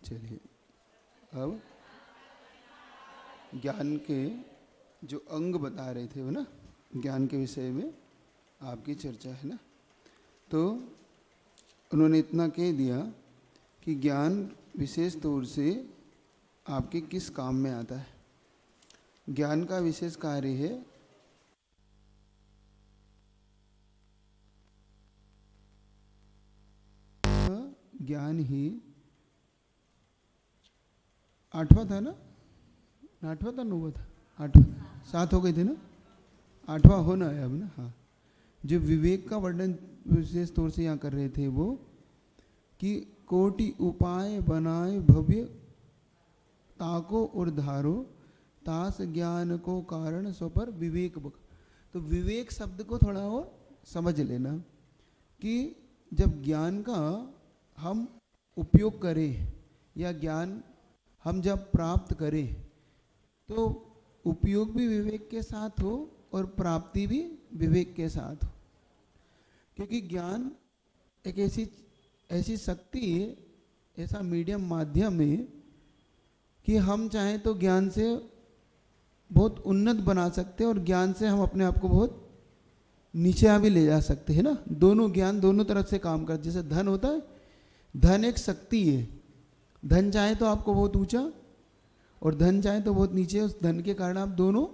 चलिए, अब ज्ञान के जो अंग बता रहे थे वो ना, ज्ञान के विषय में आपकी चर्चा है ना। तो उन्होंने इतना कह दिया कि ज्ञान विशेष तौर से आपके किस काम में आता है। ज्ञान का विशेष कार्य है ज्ञान ही, आठवां था ना, आठवां था नौवां था, आठवां, 7 हो गए थे ना, 8वां होना है अब ना। हाँ, जो विवेक का वर्णन विशेष तौर से यहाँ कर रहे थे वो कि कोटि उपाय बनाए भव्य ताको उर्धारो तास ज्ञान को कारण सो पर विवेक बक। तो विवेक शब्द को थोड़ा और समझ लेना कि जब ज्ञान का हम उपयोग करें या ज्ञान हम जब प्राप्त करें तो उपयोग भी विवेक के साथ हो और प्राप्ति भी विवेक के साथ हो। क्योंकि ज्ञान एक ऐसी शक्ति है, ऐसा मीडियम माध्यम है कि हम चाहें तो ज्ञान से बहुत उन्नत बना सकते हैं और ज्ञान से हम अपने आप को बहुत नीचे भी ले जा सकते हैं ना। दोनों ज्ञान दोनों तरफ से काम करते। जैसे धन होता है, धन एक शक्ति है। धन चाहे तो आपको बहुत ऊंचा और धन चाहे तो बहुत नीचे, उस धन के कारण आप दोनों।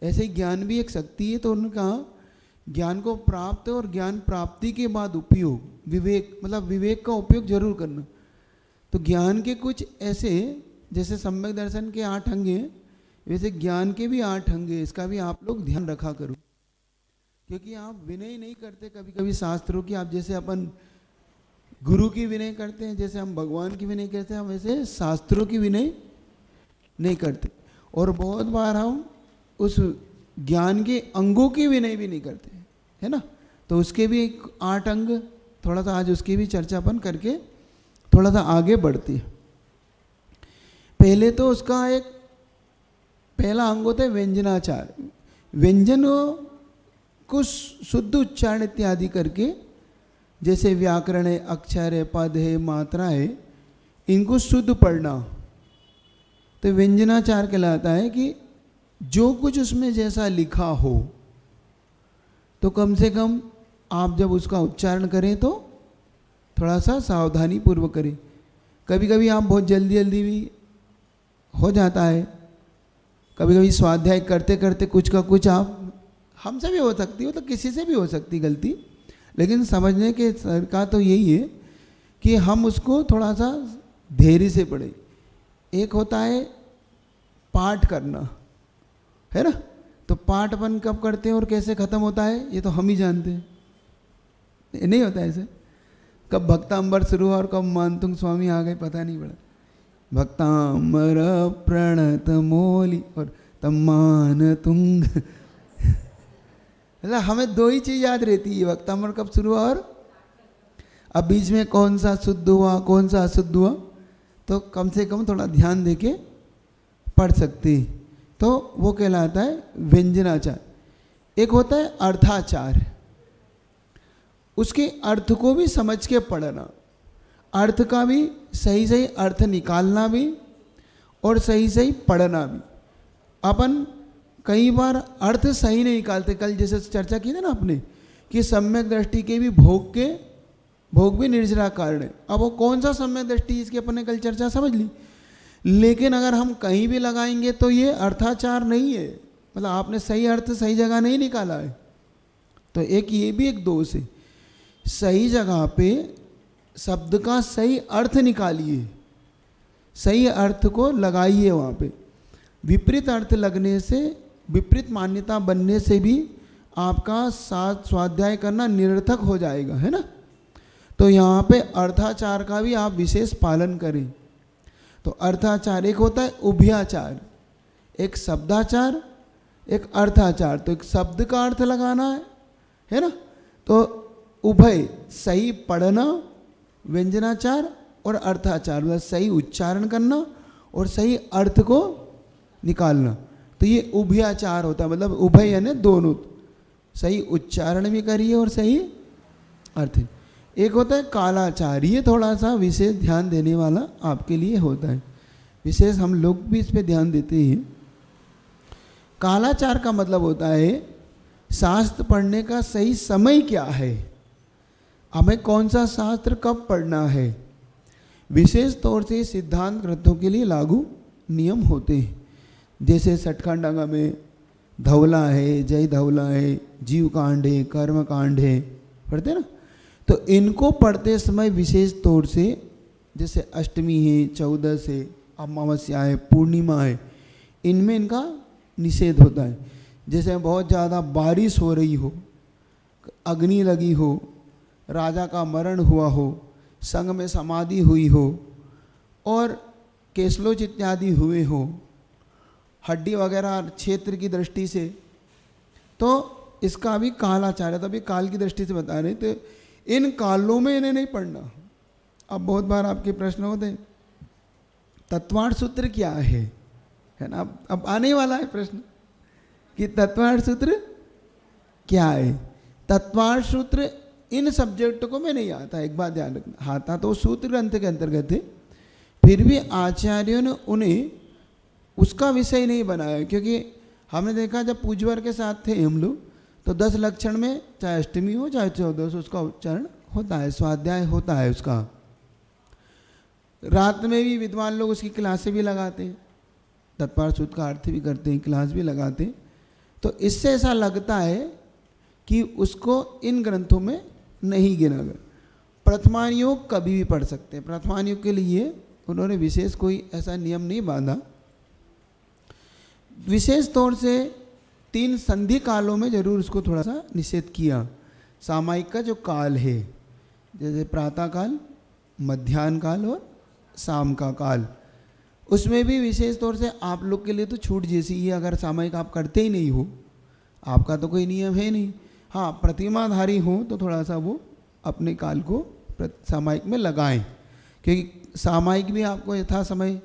ऐसे ही ज्ञान भी एक शक्ति है। तो उन्होंने कहा ज्ञान को प्राप्त और ज्ञान प्राप्ति के बाद उपयोग, विवेक, मतलब विवेक का उपयोग जरूर करना। तो ज्ञान के कुछ ऐसे, जैसे सम्यक दर्शन के 8 अंग हैं, वैसे ज्ञान के भी 8 अंग हैं। इसका भी आप लोग ध्यान रखा करो, क्योंकि आप विनय नहीं करते कभी कभी शास्त्रों की। आप जैसे अपन गुरु की विनय करते हैं, जैसे हम भगवान की विनय करते हैं, हम वैसे शास्त्रों की विनय नहीं करते। और बहुत बार हम उस ज्ञान के अंगों की विनय भी नहीं करते, है ना। तो उसके भी 8 अंग, थोड़ा सा आज उसकी भी चर्चा अपन करके थोड़ा सा आगे बढ़ती है। पहले तो उसका एक पहला अंग होता है व्यंजनाचार। व्यंजनों को शुद्ध उच्चारण इत्यादि करके, जैसे व्याकरण है, अक्षर है, पद है, मात्रा है, इनको शुद्ध पढ़ना। तो व्यंजनाचार कहलाता है कि जो कुछ उसमें जैसा लिखा हो तो कम से कम आप जब उसका उच्चारण करें तो थोड़ा सा सावधानी पूर्वक करें। कभी कभी आप बहुत जल्दी जल्दी भी हो जाता है, कभी कभी स्वाध्याय करते करते कुछ का कुछ आप, हमसे भी हो सकती हो, तो किसी से भी हो सकती गलती। लेकिन समझने के सर का तो यही है कि हम उसको थोड़ा सा धैर्य से पढ़ें। एक होता है पाठ करना, है ना। तो पाठ अपन कब करते हैं और कैसे खत्म होता है ये तो हम ही जानते हैं, नहीं होता ऐसे। कब भक्तांबर शुरू हुआ और कब मानतुंग स्वामी आ गए पता नहीं पड़ा। भक्तांबर प्रणत मोली और तब मान तुंग मतलब हमें 2 ही चीज़ याद रहती है, भक्तांबर कब शुरू हुआ और अब बीच में कौन सा शुद्ध हुआ कौन सा अशुद्ध हुआ, तो कम से कम थोड़ा ध्यान देके पढ़ सकते। तो वो कहलाता है व्यंजनाचार। एक होता है अर्थाचार, उसके अर्थ को भी समझ के पढ़ना, अर्थ का भी सही सही अर्थ निकालना भी और सही सही पढ़ना भी। अपन कई बार अर्थ सही नहीं निकालते। कल जैसे चर्चा की थी ना आपने कि सम्यक दृष्टि के भी भोग भी निर्जरा कारण है। अब वो कौन सा सम्यक दृष्टि, इसकी अपन ने कल चर्चा समझ ली। लेकिन अगर हम कहीं भी लगाएंगे तो ये अर्थाचार नहीं है, मतलब आपने सही अर्थ सही जगह नहीं निकाला है। तो एक ये भी एक दोष है। सही जगह पे शब्द का सही अर्थ निकालिए, सही अर्थ को लगाइए वहाँ पे। विपरीत अर्थ लगने से, विपरीत मान्यता बनने से भी आपका साथ स्वाध्याय करना निरर्थक हो जाएगा, है ना। तो यहाँ पे अर्थाचार का भी आप विशेष पालन करें। तो अर्थाचार एक होता है उभयाचार, एक शब्दाचार, एक अर्थाचार। तो एक शब्द का अर्थ लगाना है ना। तो उभय, सही पढ़ना, व्यंजनाचार और अर्थाचार, मतलब सही उच्चारण करना और सही अर्थ को निकालना। तो ये उभयाचार होता है, मतलब उभय यानी दोनों, सही उच्चारण भी करिए और सही अर्थ। एक होता है कालाचार, ये थोड़ा सा विशेष ध्यान देने वाला आपके लिए होता है, विशेष हम लोग भी इस पे ध्यान देते हैं। कालाचार का मतलब होता है शास्त्र पढ़ने का सही समय क्या है, हमें कौन सा शास्त्र कब पढ़ना है। विशेष तौर से सिद्धांत ग्रंथों के लिए लागू नियम होते हैं, जैसे सटखंडांगा में धवला है, जय धवला है, जीव कांड है, कर्म कांड है, पढ़ते ना। तो इनको पढ़ते समय विशेष तौर से, जैसे अष्टमी है, 14 है, अमावस्या है, पूर्णिमा है, इनमें इनका निषेध होता है। जैसे बहुत ज़्यादा बारिश हो रही हो, अग्नि लगी हो, राजा का मरण हुआ हो, संग में समाधि हुई हो और केसलोच इत्यादि हुए हो, हड्डी वगैरह क्षेत्र की दृष्टि से, तो इसका भी कालाचार है। तभी काल की दृष्टि से बता रहे थे, इन कालों में इन्हें नहीं पढ़ना। अब बहुत बार आपके प्रश्न होते हैं तत्वार्थ सूत्र क्या है ना। अब आने वाला है प्रश्न कि तत्वार्थ सूत्र क्या है। तत्वार्थ सूत्र इन सब्जेक्ट को में नहीं आता, एक बात ध्यान रखना। आता तो सूत्र ग्रंथ के अंतर्गत है, फिर भी आचार्यों ने उन्हें उसका विषय नहीं बनाया, क्योंकि हमने देखा जब पूजवर के साथ थे हम लोग, तो 10 लक्षण में चाहे अष्टमी हो चाहे 14 हो, उसका उच्चारण होता है, स्वाध्याय होता है उसका। रात में भी विद्वान लोग उसकी क्लासें भी लगाते हैं, तत्पार सूत्र का अर्थ भी करते हैं, क्लास भी लगाते हैं। तो इससे ऐसा लगता है कि उसको इन ग्रंथों में नहीं गिना गया। प्रथमानुयोग कभी भी पढ़ सकते हैं, प्रथमानुयोग के लिए उन्होंने विशेष कोई ऐसा नियम नहीं बांधा। विशेष तौर से 3 संधि कालों में जरूर उसको थोड़ा सा निषेध किया। सामायिक का जो काल है, जैसे प्रातः काल, मध्याह्न काल और शाम का काल, उसमें भी विशेष तौर से आप लोग के लिए तो छूट जैसी ही, अगर सामायिक आप करते ही नहीं हो, आपका तो कोई नियम है नहीं। हाँ, प्रतिमाधारी हो तो थोड़ा सा वो अपने काल को सामायिक में लगाएं, क्योंकि सामायिक भी आपको यथा समय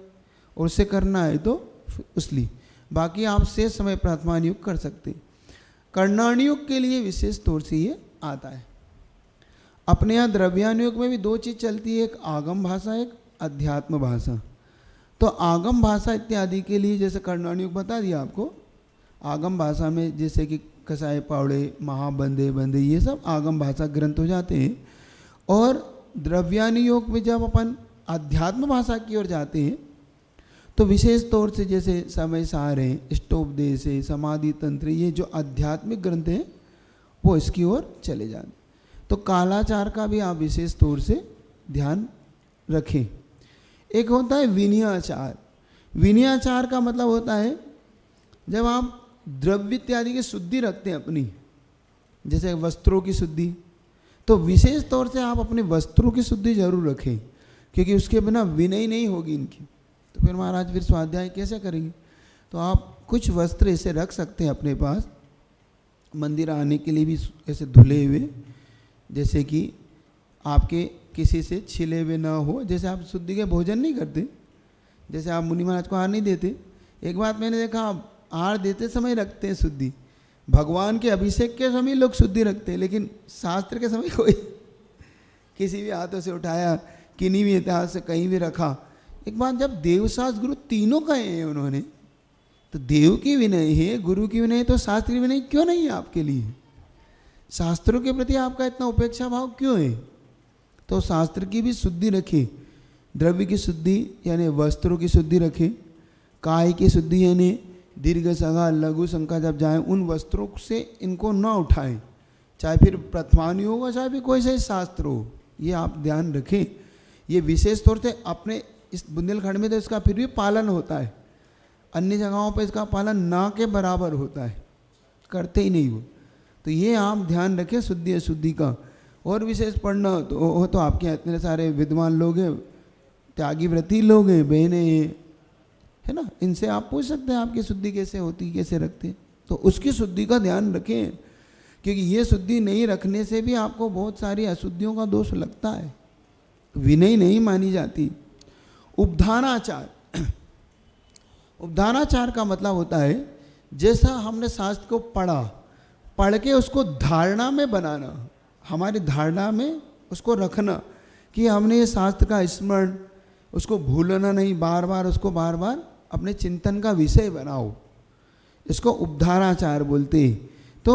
और उससे करना है तो उसलिए, बाकी आप शेष समय प्रथमानुयोग कर सकते। कर्णानुयोग के लिए विशेष तौर से ये आता है। अपने यहाँ द्रव्यानुयोग में भी 2 चीज़ चलती है, एक आगम भाषा, एक अध्यात्म भाषा। तो आगम भाषा इत्यादि के लिए जैसे कर्णानुयोग बता दिया आपको, आगम भाषा में जैसे कि कसाय पावड़े, महाबंदे बंदे, ये सब आगम भाषा ग्रंथ हो जाते हैं। और द्रव्यानुयोग में जब अपन अध्यात्म भाषा की ओर जाते हैं तो विशेष तौर से जैसे समय सार है, इष्टोपदेश है, समाधि तंत्र, ये जो आध्यात्मिक ग्रंथ हैं वो इसकी ओर चले जाते। तो कालाचार का भी आप विशेष तौर से ध्यान रखें। एक होता है विनयाचार। विनयाचार का मतलब होता है जब आप द्रव्य इत्यादि की शुद्धि रखते हैं अपनी, जैसे वस्त्रों की शुद्धि, तो विशेष तौर से आप अपने वस्त्रों की शुद्धि जरूर रखें, क्योंकि उसके बिना विनय नहीं होगी इनकी। तो फिर महाराज फिर स्वाध्याय कैसे करेंगे। तो आप कुछ वस्त्र ऐसे रख सकते हैं अपने पास, मंदिर आने के लिए भी ऐसे धुले हुए, जैसे कि आपके किसी से छिले हुए ना हो। जैसे आप शुद्धि के भोजन नहीं करते, जैसे आप मुनि महाराज को आहार नहीं देते, एक बात मैंने देखा, आप आहार देते समय रखते हैं शुद्धि, भगवान के अभिषेक के समय लोग शुद्धि रखते हैं, लेकिन शास्त्र के समय कोई किसी भी हाथों से उठाया, किन्हीं भी इतिहास से कहीं भी रखा। एक बात, जब देवशास्त्र गुरु तीनों कहे हैं उन्होंने, तो देव की विनय है, गुरु की विनय, तो शास्त्र की विनय क्यों नहीं है आपके लिए? शास्त्रों के प्रति आपका इतना उपेक्षा भाव क्यों है? तो शास्त्र की भी शुद्धि रखें, द्रव्य की शुद्धि यानी वस्त्रों की शुद्धि रखें, काय की शुद्धि यानी दीर्घ सगा लघु शंका जब जाए उन वस्त्रों से इनको ना उठाएं, चाहे फिर प्रथमानुयोग हो चाहे फिर कोई से शास्त्र हो, ये आप ध्यान रखें। ये विशेष तौर से अपने इस बुंदेलखंड में तो इसका फिर भी पालन होता है, अन्य जगहों पर इसका पालन ना के बराबर होता है, करते ही नहीं वो। तो ये आप ध्यान रखें शुद्धि अशुद्धि का। और विशेष पढ़ना तो आपके यहाँ इतने सारे विद्वान लोग हैं, त्यागी व्रती लोग हैं, बहनें हैं, है ना, इनसे आप पूछ सकते हैं आपकी शुद्धि कैसे होती, कैसे रखते हैं। तो उसकी शुद्धि का ध्यान रखें, क्योंकि ये शुद्धि नहीं रखने से भी आपको बहुत सारी अशुद्धियों का दोष लगता है, विनय नहीं मानी जाती। उपधानाचार, उपधानाचार का मतलब होता है जैसा हमने शास्त्र को पढ़ा, पढ़ के उसको धारणा में बनाना, हमारी धारणा में उसको रखना कि हमने ये शास्त्र का स्मरण, उसको भूलना नहीं, बार बार उसको बार बार अपने चिंतन का विषय बनाओ। इसको उपधाराचार बोलते। तो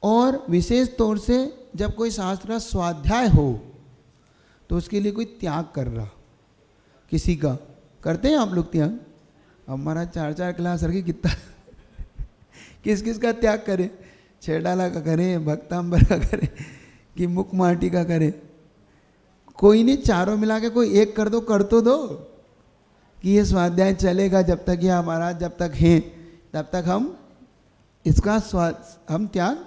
और विशेष तौर से जब कोई शास्त्र का स्वाध्याय हो तो उसके लिए कोई त्याग कर रहा, किसी का करते हैं आप लोग त्याग? हमारा 4-4 क्लास रखी कितना किस किस का त्याग करे? छेडाला का करे, भक्तांबर का करे कि मुख माटी का करे? कोई नहीं, चारों मिला के कोई एक कर तो दो कि ये स्वाध्याय चलेगा जब तक ये हमारा जब तक है तब तक हम इसका हम त्याग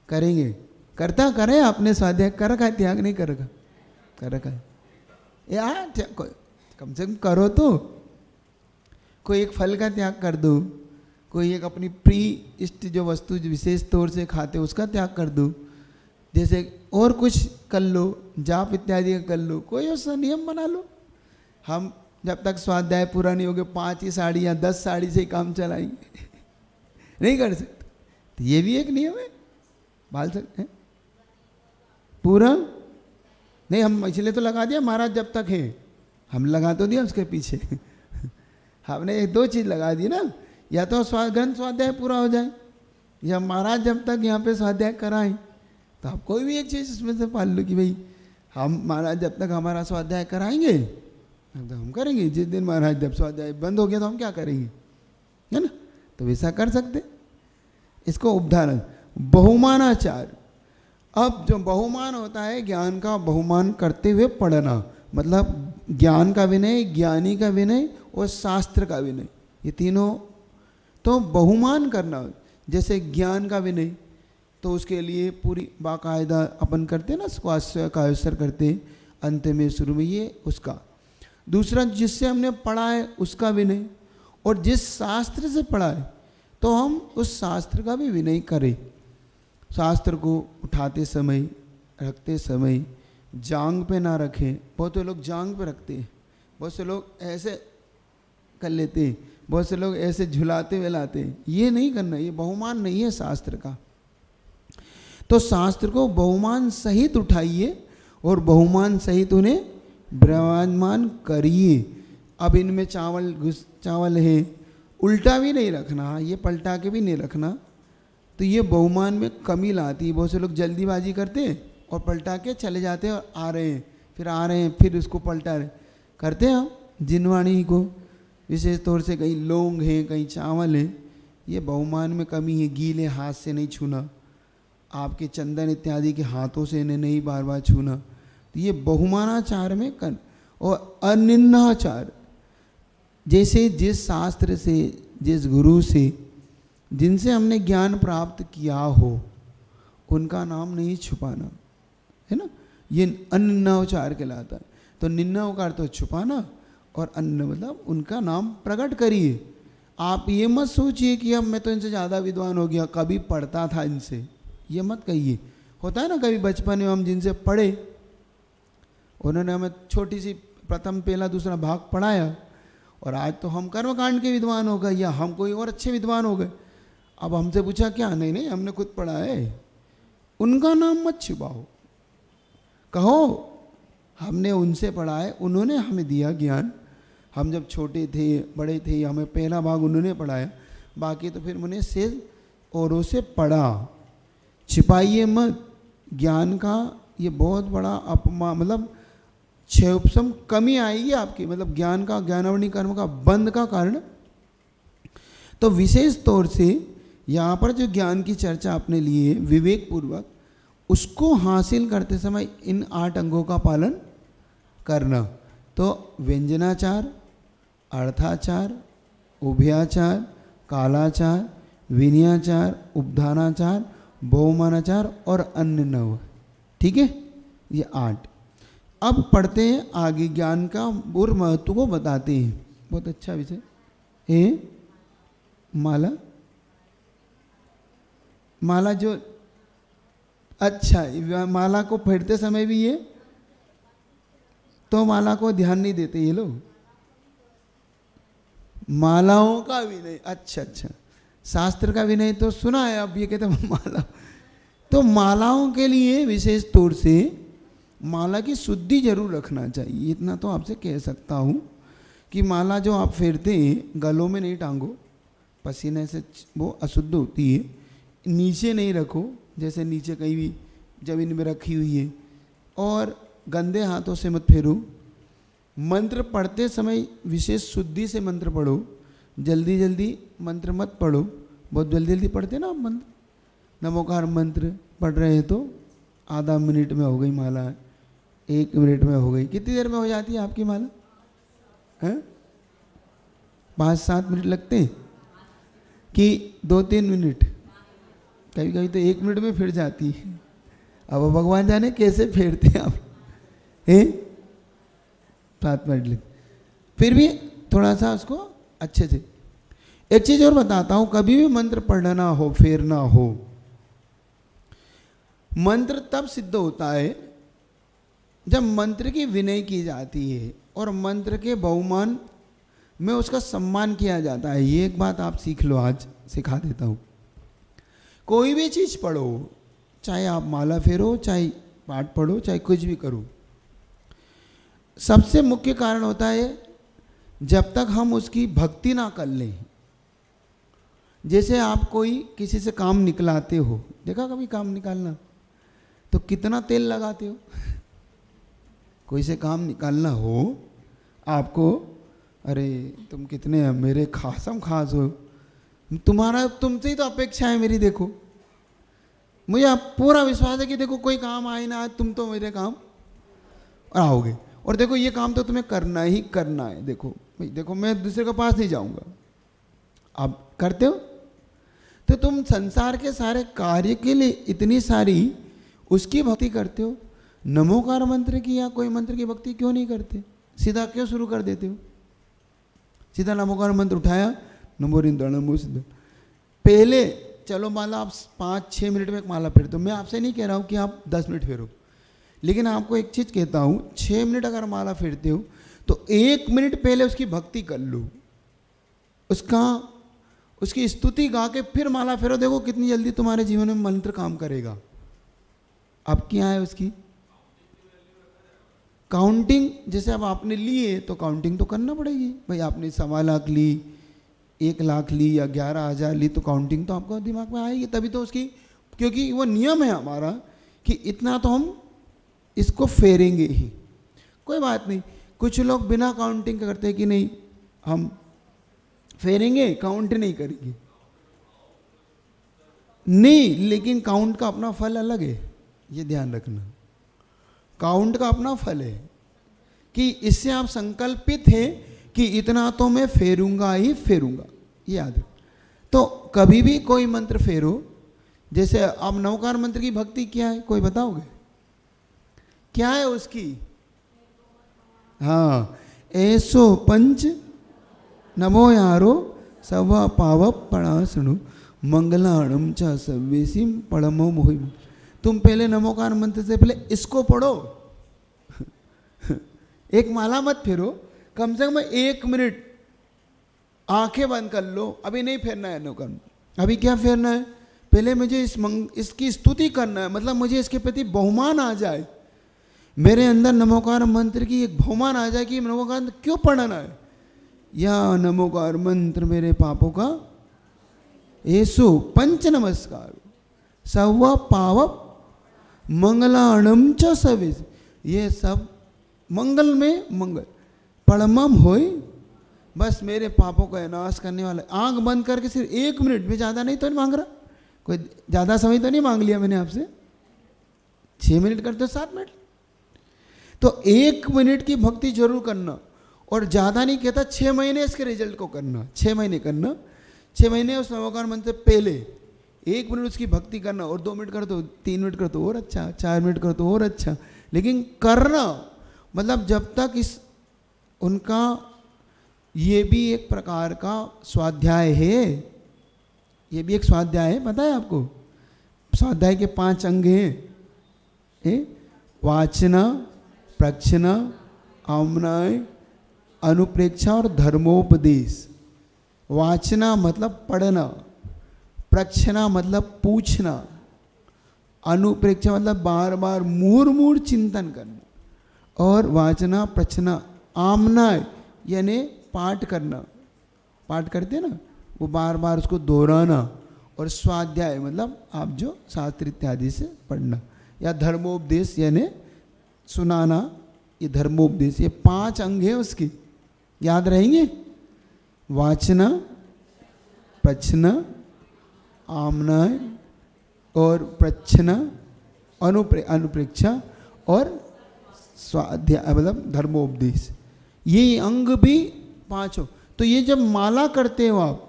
करेंगे। करता करे आपने स्वाध्याय कर रखा है, त्याग नहीं कर रखा? कर रखा है यार, कम से कम करो तो। कोई एक फल का त्याग कर दो, कोई एक अपनी प्रिय इष्ट जो वस्तु विशेष तौर से खाते उसका त्याग कर दो, जैसे और कुछ कर लो, जाप इत्यादि का कर लो, कोई ऐसा नियम बना लो। हम जब तक स्वाध्याय पूरा नहीं होगे 5 ही साड़ी या 10 साड़ी से ही काम चलाएंगे नहीं कर सकते। तो ये भी एक नियम है, बाल सकते हैं पूरा नहीं। हम इसलिए तो लगा दिया महाराज जब तक है, हम लगा तो दिया उसके पीछे हमने एक 2 चीज़ लगा दी ना, या तो ग्रंथ स्वाध्याय पूरा हो जाए या महाराज जब तक यहाँ पे स्वाध्याय कराएं। तो आप कोई भी एक चीज़ इसमें से पाल लो कि भाई हम महाराज जब तक हमारा स्वाध्याय कराएंगे तो हम करेंगे, जिस दिन महाराज जब स्वाध्याय बंद हो गया तो हम क्या करेंगे, है ना? तो वैसा कर सकते। इसको उपधारण बहुमानाचार। अब जो बहुमान होता है ज्ञान का बहुमान करते हुए पढ़ना, मतलब ज्ञान का विनय, ज्ञानी का विनय और शास्त्र का विनय, ये तीनों तो बहुमान करना। जैसे ज्ञान का विनय तो उसके लिए पूरी बाकायदा अपन करते हैं ना, स्वास्थ्य का अवसर करते अंत में शुरू में, ये उसका। दूसरा जिससे हमने पढ़ा है उसका विनय, और जिस शास्त्र से पढ़ा है तो हम उस शास्त्र का भी विनय करें। शास्त्र को उठाते समय, रखते समय जांग पे ना रखें। बहुत से लोग जांग पे रखते हैं, बहुत से लोग ऐसे कर लेते हैं, बहुत से लोग ऐसे झुलाते हुए लाते हैं। ये नहीं करना, ये बहुमान नहीं है शास्त्र का। तो शास्त्र को बहुमान सहित उठाइए और बहुमान सहित उन्हें विराजमान करिए। अब इनमें चावल है, उल्टा भी नहीं रखना, ये पलटा के भी नहीं रखना, तो ये बहुमान में कमी लाती है। बहुत से लोग जल्दीबाजी करते हैं और पलटा के चले जाते हैं और आ रहे हैं, फिर आ रहे हैं, फिर उसको पलटा रहे करते हैं हम जिनवाणी को। विशेष तौर से कहीं लौंग है, कहीं चावल है, ये बहुमान में कमी है। गीले हाथ से नहीं छूना, आपके चंदन इत्यादि के हाथों से इन्हें नहीं बार बार छूना, तो ये बहुमानाचार में कर। और अनिन्नाचार, जैसे जिस शास्त्र से, जिस गुरु से, जिनसे हमने ज्ञान प्राप्त किया हो उनका नाम नहीं छुपाना, है ना, ये अनिन्नाचार कहलाता है। तो निन्ना का अर्थ तो छुपाना और अन्न मतलब उनका नाम प्रकट करिए। आप ये मत सोचिए कि अब मैं तो इनसे ज़्यादा विद्वान हो गया, कभी पढ़ता था इनसे, ये मत कहिए। होता है ना कभी बचपन में हम जिनसे पढ़े, उन्होंने हमें छोटी सी प्रथम पहला दूसरा भाग पढ़ाया और आज तो हम कर्मकांड के विद्वान हो गए या हम कोई और अच्छे विद्वान हो गए। अब हमसे पूछा क्या, नहीं नहीं हमने खुद पढ़ा है। उनका नाम मत छुपाओ, कहो हमने उनसे पढ़ा है, उन्होंने हमें दिया ज्ञान। हम जब छोटे थे, बड़े थे, हमें पहला भाग उन्होंने पढ़ाया, बाकी तो फिर मैंने से औरों से पढ़ा। छिपाइए मत ज्ञान का, ये बहुत बड़ा अपमान, मतलब क्षयोपम कमी आएगी आपकी, मतलब ज्ञान का, ज्ञानावरणी कर्म का बंद का कारण। तो विशेष तौर से यहाँ पर जो ज्ञान की चर्चा आपने ली है विवेक पूर्वक, उसको हासिल करते समय इन 8 अंगों का पालन करना। तो व्यंजनाचार, अर्थाचार, उभयाचार, कालाचार, विनयाचार, उपधानाचार, बहुमानाचार और अन्य 9। ठीक है, ये 8। अब पढ़ते हैं आगे, ज्ञान का और महत्व को बताते हैं। बहुत अच्छा विषय है माला। माला जो अच्छा, माला को फेरते समय भी ये तो माला को ध्यान नहीं देते ये लोग। मालाओं का विनय, अच्छा अच्छा, शास्त्र का विनय तो सुना है, अब ये कहते माला। तो मालाओं के लिए विशेष तौर से माला की शुद्धि जरूर रखना चाहिए। इतना तो आपसे कह सकता हूँ कि माला जो आप फेरते हैं गलों में नहीं टांगो, पसीने से वो अशुद्ध होती है। नीचे नहीं रखो, जैसे नीचे कहीं भी जमीन में रखी हुई है, और गंदे हाथों से मत फेरो। मंत्र पढ़ते समय विशेष शुद्धि से मंत्र पढ़ो, जल्दी जल्दी मंत्र मत पढ़ो। बहुत जल्दी जल्दी पढ़ते ना आप मंत्र, नमोकार मंत्र पढ़ रहे हैं तो आधा मिनट में हो गई माला, 1 मिनट में हो गई। कितनी देर में हो जाती है आपकी माला? हैं? 5-7 मिनट लगते हैं कि 2-3 मिनट? कभी कभी तो 1 मिनट में फिर जाती है। अब भगवान जाने कैसे फेरते हैं आप, हैं? 7 मिनट लगते, फिर भी थोड़ा सा उसको अच्छे से। एक चीज और बताता हूं, कभी भी मंत्र पढ़ना हो, फेरना हो, मंत्र तब सिद्ध होता है जब मंत्र की विनय की जाती है और मंत्र के बहुमान में उसका सम्मान किया जाता है। ये एक बात आप सीख लो, आज सिखा देता हूं। कोई भी चीज पढ़ो, चाहे आप माला फेरो, चाहे पाठ पढ़ो, चाहे कुछ भी करो, सबसे मुख्य कारण होता है जब तक हम उसकी भक्ति ना कर लें। जैसे आप कोई किसी से काम निकलाते हो, देखा कभी काम निकालना, तो कितना तेल लगाते हो? कोई से काम निकालना हो आपको, अरे तुम कितने मेरे खासम खास हो, तुम्हारा तुमसे ही तो अपेक्षा है मेरी। देखो मुझे आप पूरा विश्वास है कि देखो कोई काम आए ना आए, तुम तो मेरे काम आओगे, और देखो ये काम तो तुम्हें करना ही करना है। देखो भाई, देखो मैं दूसरे के पास नहीं जाऊंगा। आप करते हो तो तुम संसार के सारे कार्य के लिए इतनी सारी उसकी भक्ति करते हो, नमोकार मंत्र की या कोई मंत्र की भक्ति क्यों नहीं करते? सीधा क्यों शुरू कर देते हो? सीधा नमोकार मंत्र उठाया, नमो रिंद्र नमो सिद्ध। पहले चलो माला आप 5-6 मिनट में एक माला फेरते हो, मैं आपसे नहीं कह रहा हूँ कि आप 10 मिनट फेरो, लेकिन आपको एक चीज़ कहता हूँ, 6 मिनट अगर माला फेरते हो तो 1 मिनट पहले उसकी भक्ति कर लो, उसकी स्तुति गा के फिर माला फेरो। देखो कितनी जल्दी तुम्हारे जीवन में मंत्र काम करेगा। अब क्या है उसकी काउंटिंग, जैसे अब आपने लिए तो काउंटिंग तो करना पड़ेगी भाई। आपने 1.25 लाख ली, 1 लाख ली या 11,000 ली, तो काउंटिंग तो आपको दिमाग में आएगी, तभी तो उसकी, क्योंकि वो नियम है हमारा कि इतना तो हम इसको फेरेंगे ही। कोई बात नहीं, कुछ लोग बिना काउंटिंग करते कि नहीं हम फेरेंगे, काउंट नहीं करेंगे, नहीं, लेकिन काउंट का अपना फल अलग है, ये ध्यान रखना। काउंट का अपना फल है कि इससे आप संकल्पित हैं कि इतना तो मैं फेरूंगा ही फेरूंगा, ये याद है। तो कभी भी कोई मंत्र फेरो, जैसे आप नवकार मंत्र की भक्ति क्या है, कोई बताओगे क्या है उसकी? हाँ, ऐसो पंच नमो यारो सवा पाव पणासनु मंगलाणम च सवेसिम पड़मो मोहि। तुम पहले नमोकार मंत्र से पहले इसको पढ़ो। एक माला मत फेरो, कम से कम 1 मिनट आंखें बंद कर लो। अभी नहीं फेरना है नमोकार, अभी क्या फेरना है, पहले मुझे इसकी स्तुति करना है, मतलब मुझे इसके प्रति बहुमान आ जाए, मेरे अंदर नमोकार मंत्र की एक बहुमान आ जाए कि नमोकार मंत्र क्यों पढ़ना है। या नमोकार मंत्र मेरे पापों का ऐसो पंच नमस्कार सवा पाव मंगलाणम च सवेस, ये सब मंगल में मंगल पड़मम होय, बस मेरे पापों का नाश करने वाला। आंख बंद करके सिर्फ 1 मिनट में, ज़्यादा नहीं तो नहीं मांग रहा, कोई ज़्यादा समय तो नहीं मांग लिया मैंने आपसे। 6 मिनट करते हो 7 मिनट, तो 1 मिनट की भक्ति जरूर करना। और ज़्यादा नहीं कहता, 6 महीने इसके रिजल्ट को करना, 6 महीने करना, 6 महीने उस नमोकार मंत्र पहले 1 मिनट उसकी भक्ति करना, और 2 मिनट कर दो, 3 मिनट कर दो और अच्छा, 4 मिनट कर दो और अच्छा, लेकिन करना मतलब जब तक इस उनका, ये भी एक प्रकार का स्वाध्याय है, ये भी एक स्वाध्याय है, पता है आपको? स्वाध्याय के 5 अंग हैं, वाचना, प्रक्षना, आमनाय, अनुप्रेक्षा और धर्मोपदेश। वाचना मतलब पढ़ना, प्रक्षना मतलब पूछना, अनुप्रेक्षा मतलब बार बार मूर चिंतन करना, और वाचना प्रचना आमना यानी पाठ करना, पाठ करते ना वो बार बार उसको दोहराना, और स्वाध्याय मतलब आप जो शास्त्र इत्यादि से पढ़ना, या धर्मोपदेश यानी सुनाना, ये धर्मोपदेश, ये 5 अंग है उसके, याद रहेंगे। वाचना, प्रचना, आमना और प्रच्छना, अनुप्रेक्षा और स्वाध्याय मतलब धर्मोपदेश, ये अंग भी 5 हो। तो ये जब माला करते हो आप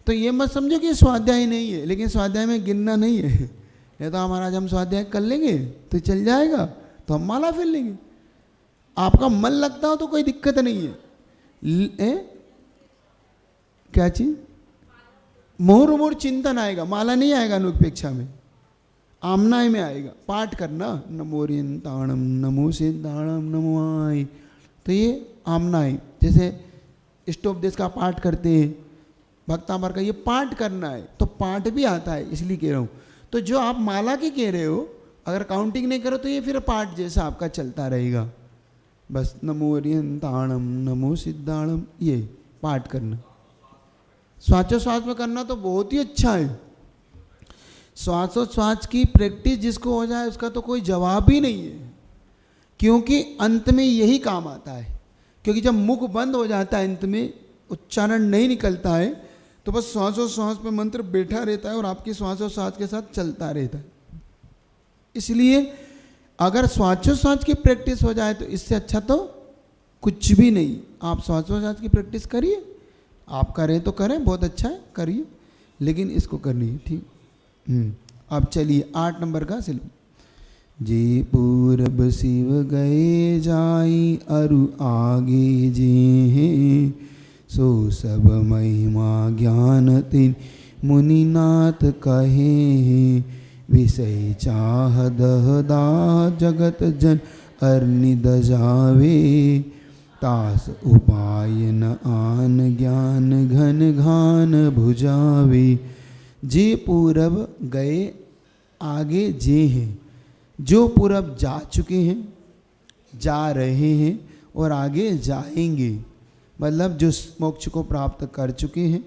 तो ये मत समझो कि स्वाध्याय नहीं है, लेकिन स्वाध्याय में गिनना नहीं है। ये तो महाराज हम स्वाध्याय कर लेंगे तो चल जाएगा, तो हम माला फिर लेंगे। आपका मन लगता हो तो कोई दिक्कत नहीं है। क्या चीज? मुहुर्मुहुर चिंतन आएगा, माला नहीं आएगा अनुपेक्षा में, आमनाय में आएगा। पाठ करना, नमो रियंताणम नमो सिद्धाणम नमो आय, तो ये आमनाय। जैसे इष्टोपदेश का पाठ करते हैं, भक्तामर का ये पाठ करना है, तो पाठ भी आता है, इसलिए कह रहा हूँ। तो जो आप माला की कह रहे हो, अगर काउंटिंग नहीं करो तो ये फिर पाठ जैसा आपका चलता रहेगा। बस नमो रियंताणम नमो सिद्धाणम, ये पाठ करना। श्वासोच्छ्वास में करना तो बहुत ही अच्छा है। श्वासोच्छ्वास की प्रैक्टिस जिसको हो जाए उसका तो कोई जवाब ही नहीं है, क्योंकि अंत में यही काम आता है। क्योंकि जब मुख बंद हो जाता है, अंत में उच्चारण नहीं निकलता है, तो बस श्वासोच्छ्वास पे मंत्र बैठा रहता है और आपकी श्वासोच्छ्वास के साथ चलता रहता है। इसलिए अगर श्वासोच्छ्वास की प्रैक्टिस हो जाए तो इससे अच्छा तो कुछ भी नहीं। आप श्वासोच्छ्वास की प्रैक्टिस करिए, आप करें तो करें, बहुत अच्छा है, करिए, लेकिन इसको करनी है, ठीक। अब चलिए 8 नंबर का सिल। जे पूरब शिव गए जाई अरु आगे जे हैं, सो सब महिमा ज्ञान तिन मुनिनाथ कहे हैं, विषय चाह दहदा जगत जन अर्निद जावे, तास उपाय न आन ज्ञान घन घान भुजावे। जे पूरब गए आगे जे हैं, जो पूरब जा चुके हैं, जा रहे हैं और आगे जाएंगे, मतलब जो मोक्ष को प्राप्त कर चुके हैं,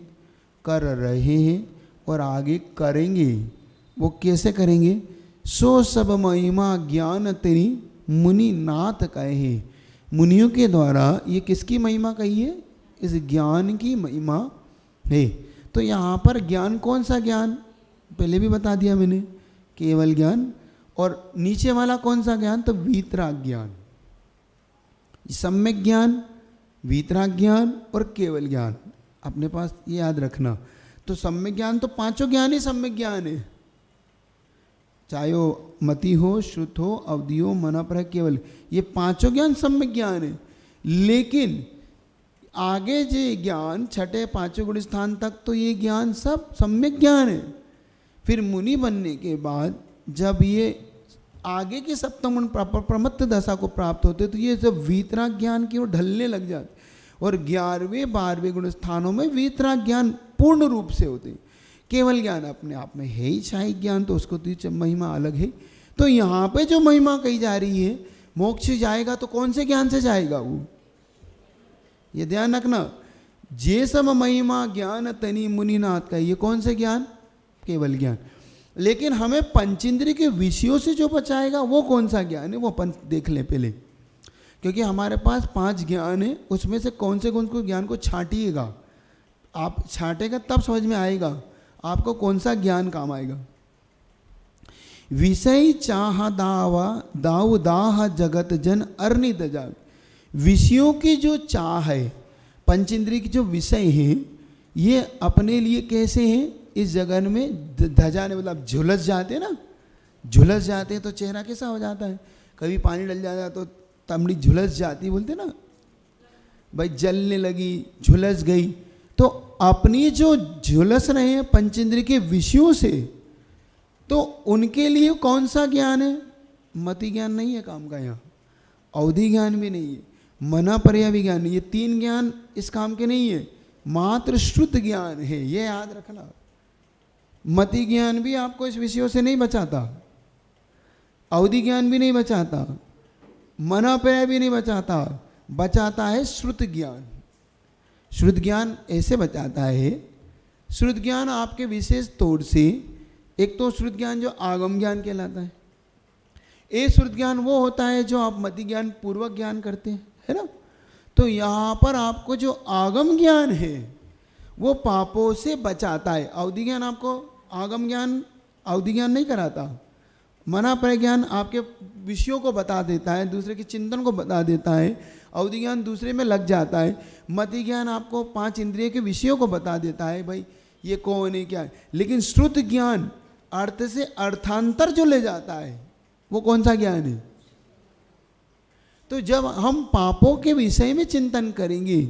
कर रहे हैं और आगे करेंगे। वो कैसे करेंगे? सो सब महिमा ज्ञान तेरी मुनि नाथ कहे। मुनियों के द्वारा ये किसकी महिमा कही है? इस ज्ञान की महिमा है। तो यहाँ पर ज्ञान कौन सा ज्ञान? पहले भी बता दिया मैंने, केवल ज्ञान। और नीचे वाला कौन सा ज्ञान? तो वीतराग ज्ञान, सम्यक ज्ञान, वीतराग ज्ञान और केवल ज्ञान। अपने पास ये याद रखना। तो सम्यक ज्ञान तो 5 ज्ञान ही सम्यक ज्ञान है, चाहे वो मति हो, श्रुत हो, अवधि हो, मनापर है, केवल, ये 5 ज्ञान सम्यक ज्ञान है। लेकिन आगे जो ज्ञान 6 5 गुण स्थान तक तो ये ज्ञान सब सम्यक ज्ञान है। फिर मुनि बनने के बाद जब ये आगे के सप्तम गुण प्रमत्त दशा को प्राप्त होते तो ये सब वीतराग ज्ञान की ओर ढलने लग जाते, और 11वें 12वें गुण स्थानों में वीतराग ज्ञान पूर्ण रूप से होते। केवल ज्ञान अपने आप में है ही छाई ज्ञान, तो उसको तो महिमा अलग है। तो यहाँ पे जो महिमा कही जा रही है, मोक्ष जाएगा तो कौन से ज्ञान से जाएगा? वो ये ध्यान रखना, जे सब महिमा ज्ञान तनि मुनिनाथ का, ये कौन से ज्ञान? केवल ज्ञान। लेकिन हमें पंचेंद्रिय के विषयों से जो बचाएगा वो कौन सा ज्ञान है, वो अपन देख लें पहले। क्योंकि हमारे पास 5 ज्ञान है, उसमें से कौन से ज्ञान को छांटिएगा, आप छांटेगा तब समझ में आएगा आपको कौन सा ज्ञान काम आएगा। विषय चाह दावा दाव दाह जगत जन अर्नि दजा। विषयों की जो चाह है, पंचेंद्रिय की जो विषय हैं, ये अपने लिए कैसे हैं? इस जगन में धजाने मतलब झुलस जाते हैं ना, झुलस जाते हैं तो चेहरा कैसा हो जाता है? कभी पानी डल जाता है तो तमड़ी झुलस जाती, बोलते ना भाई, जलने लगी, झुलस गई। तो अपनी जो झुलस रहे हैं पंचेंद्रिय के विषयों से, तो उनके लिए कौन सा ज्ञान है? मति ज्ञान नहीं है काम का, यहाँ अवधि ज्ञान भी नहीं है, मना पर्या भी ज्ञान नहीं है। 3 ज्ञान इस काम के नहीं है, मात्र श्रुत ज्ञान है, ये याद रखना। मति ज्ञान भी आपको इस विषयों से नहीं बचाता, अवधि ज्ञान भी नहीं बचाता, मनापय भी नहीं बचाता, बचाता है श्रुत ज्ञान। श्रुत ज्ञान ऐसे बचाता है, श्रुत ज्ञान आपके विशेष तौर से, एक तो श्रुत ज्ञान जो आगम ज्ञान कहलाता है, एक श्रुत ज्ञान वो होता है जो आप मति ज्ञान पूर्वक ज्ञान करते हैं, है ना। तो यहाँ पर आपको जो आगम ज्ञान है वो पापों से बचाता है। अवधि ज्ञान आपको आगम ज्ञान अवधि ज्ञान नहीं कराता, मना पर ज्ञान आपके विषयों को बता देता है, दूसरे के चिंतन को बता देता है, अवधि ज्ञान दूसरे में लग जाता है। मति ज्ञान आपको 5 इंद्रिय के विषयों को बता देता है, भाई ये कौन है क्या है। लेकिन श्रुत ज्ञान अर्थ से अर्थांतर जो ले जाता है वो कौन सा ज्ञान है। तो जब हम पापों के विषय में चिंतन करेंगे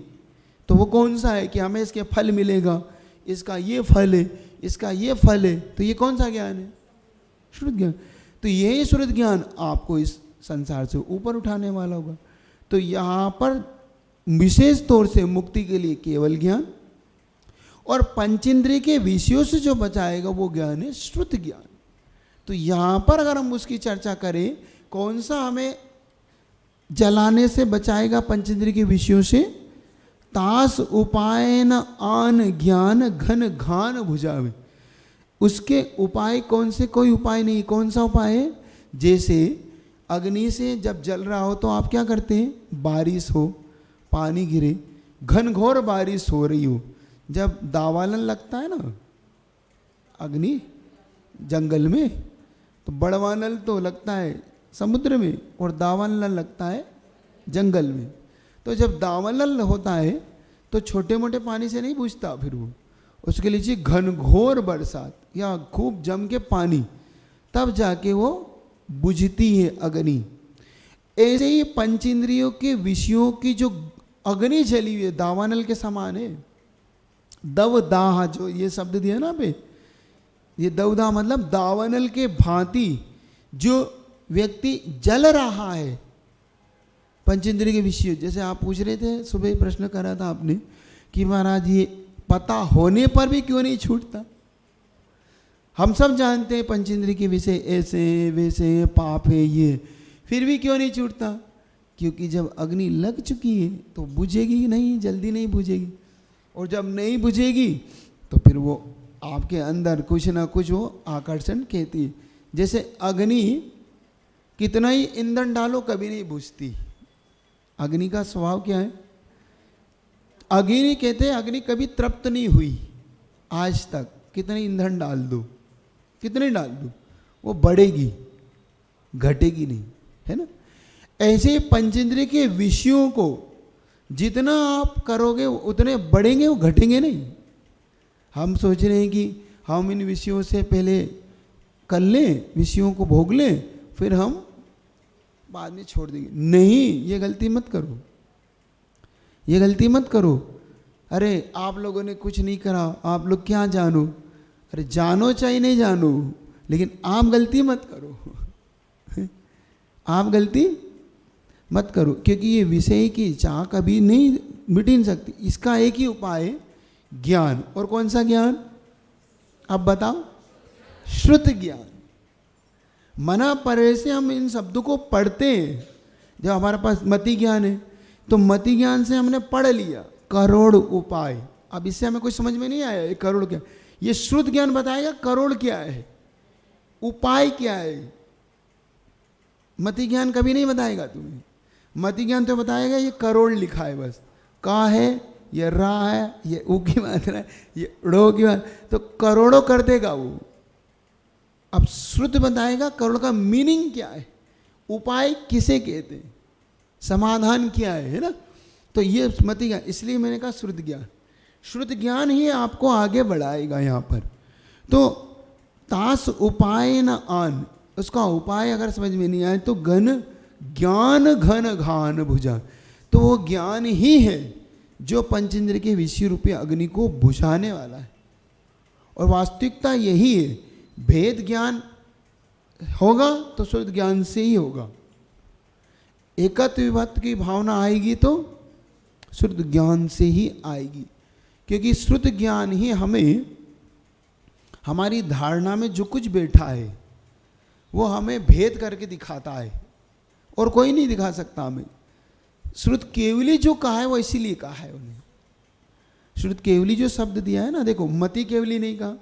तो वो कौन सा है कि हमें इसके फल मिलेगा, इसका ये फल है, इसका ये फल है, तो ये कौन सा ज्ञान है, श्रुत ज्ञान। तो यही श्रुत ज्ञान आपको इस संसार से ऊपर उठाने वाला होगा। तो यहाँ पर विशेष तौर से मुक्ति के लिए केवल ज्ञान, और पंचेंद्रिय के विषयों से जो बचाएगा वो ज्ञान है श्रुत ज्ञान। तो यहाँ पर अगर हम उसकी चर्चा करें, कौन सा हमें जलाने से बचाएगा पंचेंद्रिय के विषयों से, तास उपाय न आन ज्ञान घन घान भुजावे। उसके उपाय कौन से, कोई उपाय नहीं। कौन सा उपाय है, जैसे अग्नि से जब जल रहा हो तो आप क्या करते हैं, बारिश हो, पानी गिरे, घनघोर बारिश हो रही हो, जब दावानल लगता है ना अग्नि जंगल में, तो बड़वानल तो लगता है समुद्र में और दावानल लगता है जंगल में। तो जब दावानल होता है तो छोटे मोटे पानी से नहीं बुझता, फिर वो उसके लिए घनघोर बरसात या खूब जम के पानी, तब जाके वो बुझती है अग्नि। ऐसे ही पंचेंद्रियों के विषयों की जो अग्नि जली हुई है दावानल के समान है। दव दाह जो ये शब्द दिया ना पे, ये दवदाह मतलब दावानल के भांति जो व्यक्ति जल रहा है पंचेंद्रिय के विषय। जैसे आप पूछ रहे थे, सुबह प्रश्न करा था आपने कि महाराज ये पता होने पर भी क्यों नहीं छूटता। हम सब जानते हैं पंचेंद्रिय के विषय ऐसे वैसे पाप है ये, फिर भी क्यों नहीं छूटता, क्योंकि जब अग्नि लग चुकी है तो बुझेगी नहीं, जल्दी नहीं बुझेगी। और जब नहीं बुझेगी तो फिर वो आपके अंदर कुछ ना कुछ वो आकर्षण कहती है। जैसे अग्नि कितना ही ईंधन डालो कभी नहीं बुझती। अग्नि का स्वभाव क्या है, अग्नि कहते हैं अग्नि कभी तृप्त नहीं हुई आज तक। कितने ईंधन डाल दो, कितने डाल दो, वो बढ़ेगी घटेगी नहीं, है ना। ऐसे पंचेंद्रिय के विषयों को जितना आप करोगे उतने बढ़ेंगे, वो घटेंगे नहीं। हम सोच रहे हैं कि हम इन विषयों से पहले कर लें, विषयों को भोग लें, फिर हम बाद में छोड़ देंगे। नहीं, ये गलती मत करो, ये गलती मत करो। अरे आप लोगों ने कुछ नहीं करा, आप लोग क्या जानो। अरे जानो चाहे नहीं जानो, लेकिन आप गलती मत करो आप गलती मत करो, क्योंकि ये विषय की चाह कभी नहीं मिट नहीं सकती। इसका एक ही उपाय है ज्ञान। और कौन सा ज्ञान, अब बताओ, श्रुत ज्ञान। मना परे से हम इन शब्दों को पढ़ते हैं। जब हमारे पास मति ज्ञान है तो मति ज्ञान से हमने पढ़ लिया करोड़ उपाय। अब इससे हमें कुछ समझ में नहीं आया ये करोड़ क्या, ये श्रुत ज्ञान बताएगा करोड़ क्या है, उपाय क्या है। मति ज्ञान कभी नहीं बताएगा तुम्हें। मति ज्ञान तो बताएगा ये करोड़ लिखा है बस, का है, ये रा है, ये ऊ की मात्रा है, ये ड़ो की मात्रा, तो करोड़ों कर देगा वो। अब श्रुत बताएगा करोड़ का मीनिंग क्या है, उपाय किसे कहते हैं, समाधान क्या है ना। तो ये मति ज्ञान, इसलिए मैंने कहा श्रुत ज्ञान। श्रुत ज्ञान ही आपको आगे बढ़ाएगा यहाँ पर। तो तास उपाय न आन, उसका उपाय अगर समझ में नहीं आए तो घन ज्ञान घन घान भुजा, तो वो ज्ञान ही है जो पंचेंद्र के विषय रूपी अग्नि को बुझाने वाला है। और वास्तविकता यही है, भेद ज्ञान होगा तो श्रुत ज्ञान से ही होगा। एकत्व विभक्त की भावना आएगी तो श्रुत ज्ञान से ही आएगी, क्योंकि श्रुत ज्ञान ही हमें हमारी धारणा में जो कुछ बैठा है वो हमें भेद करके दिखाता है और कोई नहीं दिखा सकता हमें। श्रुत केवली जो कहा है वो इसीलिए कहा है उन्हें। श्रुत केवली जो शब्द दिया है ना, देखो मति केवली नहीं कहा,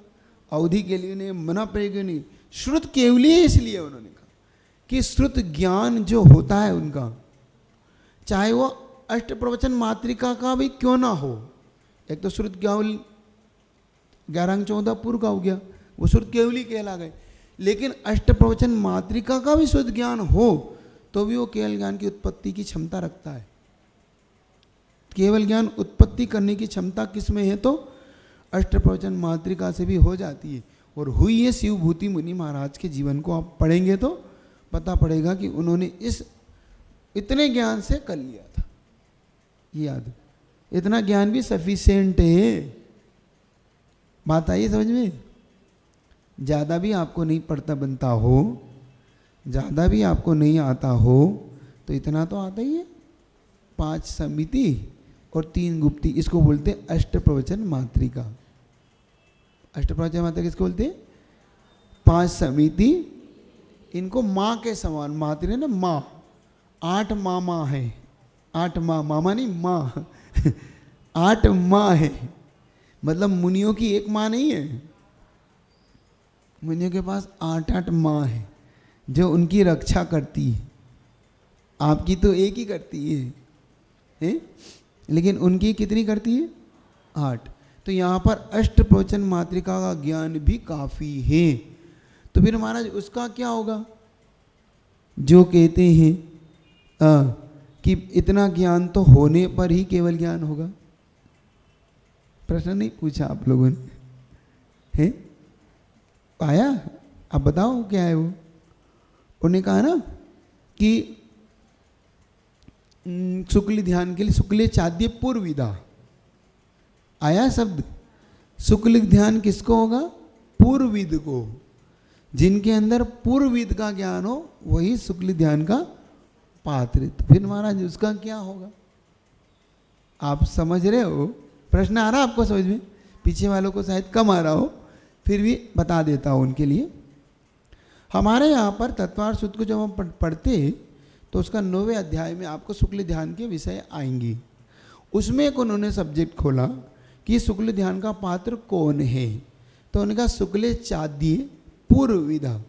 अवधि केवली नहीं, मना प्रयोग नहीं, श्रुत केवली है इसलिए उन्होंने कहा कि श्रुत ज्ञान जो होता है उनका, चाहे वो अष्ट प्रवचन मातृका का भी क्यों ना हो। एक तो श्रुत केवली 11 अंग 14 पूर्व का हो गया, वो श्रुत केवली कहला गए, लेकिन अष्ट प्रवचन मातृका का भी शुद्ध ज्ञान हो तो भी वो केवल ज्ञान की उत्पत्ति की क्षमता रखता है। केवल ज्ञान उत्पत्ति करने की क्षमता किस में है, तो अष्ट प्रवचन मातृका से भी हो जाती है। और हुई है शिवभूति मुनि महाराज के जीवन को आप पढ़ेंगे तो पता पड़ेगा कि उन्होंने इस इतने ज्ञान से कर लिया था। ये याद, इतना ज्ञान भी सफिशिएंट है। बात आई समझ में? ज़्यादा भी आपको नहीं पढ़ता बनता हो, ज़्यादा भी आपको नहीं आता हो, तो इतना तो आता ही है। 5 समिति और 3 गुप्ती, इसको बोलते हैं अष्ट प्रवचन मातृका। अष्ट प्रवचन मातृका किसको बोलते हैं? 5 समिति, इनको माँ के समान, मातृ है ना माँ, 8 मामा है, 8 माँ, मामा नहीं माँ 8 माँ है, मतलब मुनियों की एक माँ नहीं है, मुनियों के पास 8 माँ है जो उनकी रक्षा करती है। आपकी तो एक ही करती है? लेकिन उनकी कितनी करती है? 8। तो यहाँ पर अष्ट प्रवचन मातृका का ज्ञान भी काफ़ी है। तो फिर महाराज उसका क्या होगा? जो कहते हैं कि इतना ज्ञान तो होने पर ही केवल ज्ञान होगा। प्रश्न नहीं पूछा आप लोगों ने, है आया? आप बताओ क्या है वो? उन्होंने कहा ना कि शुक्ल ध्यान के लिए शुक्ल चाद्य पूर्वविदा आया शब्द। शुक्ल ध्यान किसको होगा? पूर्वविद को। जिनके अंदर पूर्वविद का ज्ञान हो वही शुक्ल ध्यान का पात्र। तो फिर महाराज उसका क्या होगा? आप समझ रहे हो? प्रश्न आ रहा आपको समझ में? पीछे वालों को शायद कम आ रहा हो, फिर भी बता देता हूँ उनके लिए। हमारे यहाँ पर तत्वार्थ सूत्र को जब हम पढ़ते तो उसका 9वें अध्याय में आपको शुक्ल ध्यान के विषय आएंगी। उसमें एक उन्होंने सब्जेक्ट खोला कि शुक्ल ध्यान का पात्र कौन है, तो उनका शुक्ल चाद्य पूर्वविदा।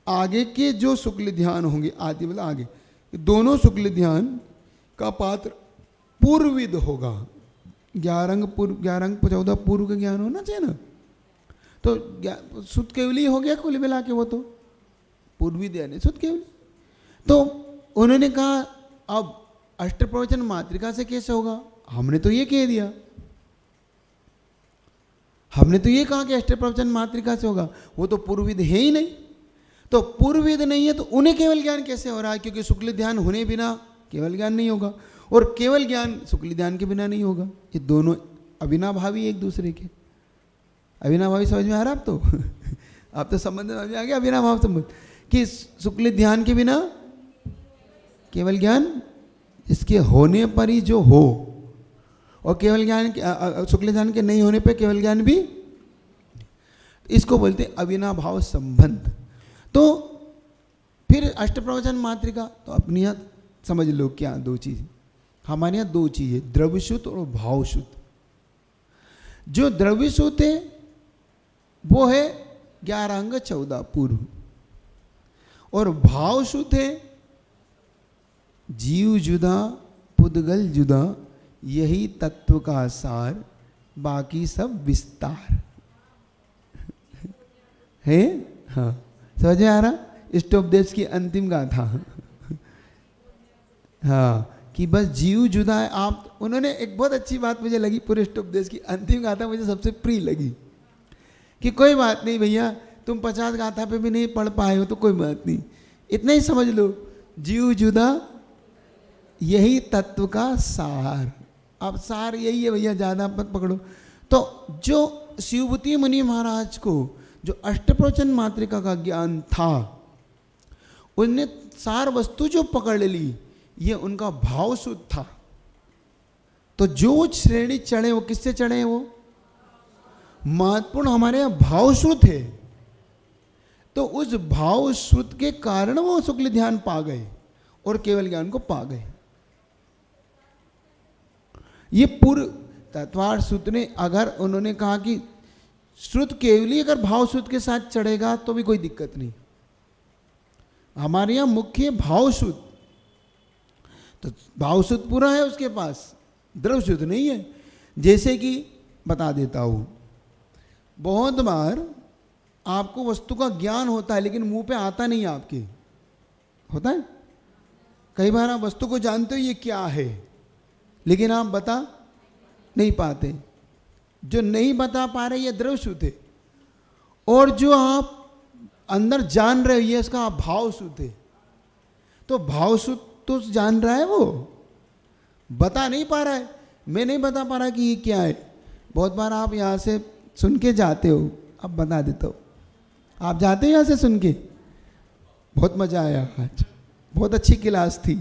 आगे के जो शुक्ल ध्यान होंगे, आदि मतलब आगे दोनों शुक्ल ध्यान का पात्र पूर्वविद होगा। 11 अंग 14 पूर्व का ज्ञान होना चाहिए ना, तो शुद्ध केवली हो गया कुल मिला के, वो तो पूर्वविद यानी शुद्ध केवली। तो उन्होंने कहा अब अष्ट प्रवचन मातृका से कैसे होगा? हमने तो ये कह दिया, हमने तो ये कहा कि अष्ट प्रवचन मातृका से होगा, वो तो पूर्वविद है ही नहीं। तो पूर्वविद नहीं है तो उन्हें केवल ज्ञान कैसे हो रहा है? क्योंकि शुक्ल ध्यान होने बिना केवल ज्ञान नहीं होगा, और केवल ज्ञान शुक्ल ध्यान के बिना नहीं होगा। ये दोनों अविनाभावी एक दूसरे के। अविनाभावी समझ में आ रहा आप तो आप तो संबंध समझ में आ गया, अविनाभाव संबंध कि शुक्ल ध्यान के बिना केवल ज्ञान, इसके होने पर ही जो हो, और केवल ज्ञान शुक्ल ध्यान के नहीं होने पर केवल ज्ञान भी, इसको बोलते हैं अविनाभाव संबंध। तो फिर अष्ट प्रवचन मातृका, तो अपनी यहाँ समझ लो क्या दो चीज़ हमारे यहाँ, 2 चीज़ें, द्रव्यशुद्ध और भावशुद्ध। जो द्रव्यशुद्ध है वो है 11 अंग 14 पूर्व, और भावशुद्ध है जीव जुदा पुद्गल जुदा, यही तत्व का सार, बाकी सब विस्तार है। हाँ समझ में आ रहा? इष्टोपदेश की अंतिम गाथा हाँ, कि बस जीव जुदा है आप। उन्होंने एक बहुत अच्छी बात मुझे लगी, पूरे इष्टोपदेश की अंतिम गाथा मुझे सबसे प्रिय लगी, कि कोई बात नहीं भैया, तुम 50 गाथा पे भी नहीं पढ़ पाए हो तो कोई बात नहीं, इतना ही समझ लो, जीव जुदा यही तत्व का सार। अब सार यही है भैया, ज़्यादा मत पकड़ो। तो जो शिवभूति मुनि महाराज को जो अष्टप्रवचन मातृका का ज्ञान था, उनने सार वस्तु जो पकड़ ली, ये उनका भाव शुद्ध था। तो जो श्रेणी चढ़े वो किससे चढ़े? वो महत्वपूर्ण हमारे यहाँ भाव शुद्ध है। तो उस भाव श्रुत के कारण वो शुक्ल ध्यान पा गए और केवल ज्ञान को पा गए। ये पूर्व तत्वार्थ सूत्र ने, अगर उन्होंने कहा कि श्रुत केवली अगर भाव श्रुत के साथ चढ़ेगा तो भी कोई दिक्कत नहीं। हमारे यहां मुख्य भाव श्रुत, तो भाव श्रुत पूरा है उसके पास, द्रव श्रुत नहीं है। जैसे कि बता देता हूं, बहुत बार आपको वस्तु का ज्ञान होता है लेकिन मुंह पे आता नहीं आपके, होता है। कई बार आप वस्तु को जानते हो ये क्या है, लेकिन आप बता नहीं पाते। जो नहीं बता पा रहे ये द्रव श्रुत है, और जो आप अंदर जान रहे हो ये इसका भाव श्रुत है। तो भाव श्रुत तो जान रहा है, वो बता नहीं पा रहा है। मैं नहीं बता पा रहा कि ये क्या है। बहुत बार आप यहाँ से सुन के जाते हो, अब बता देता हूँ। आप जाते हो यहाँ से सुन के, बहुत मजा आया आज, बहुत अच्छी क्लास थी,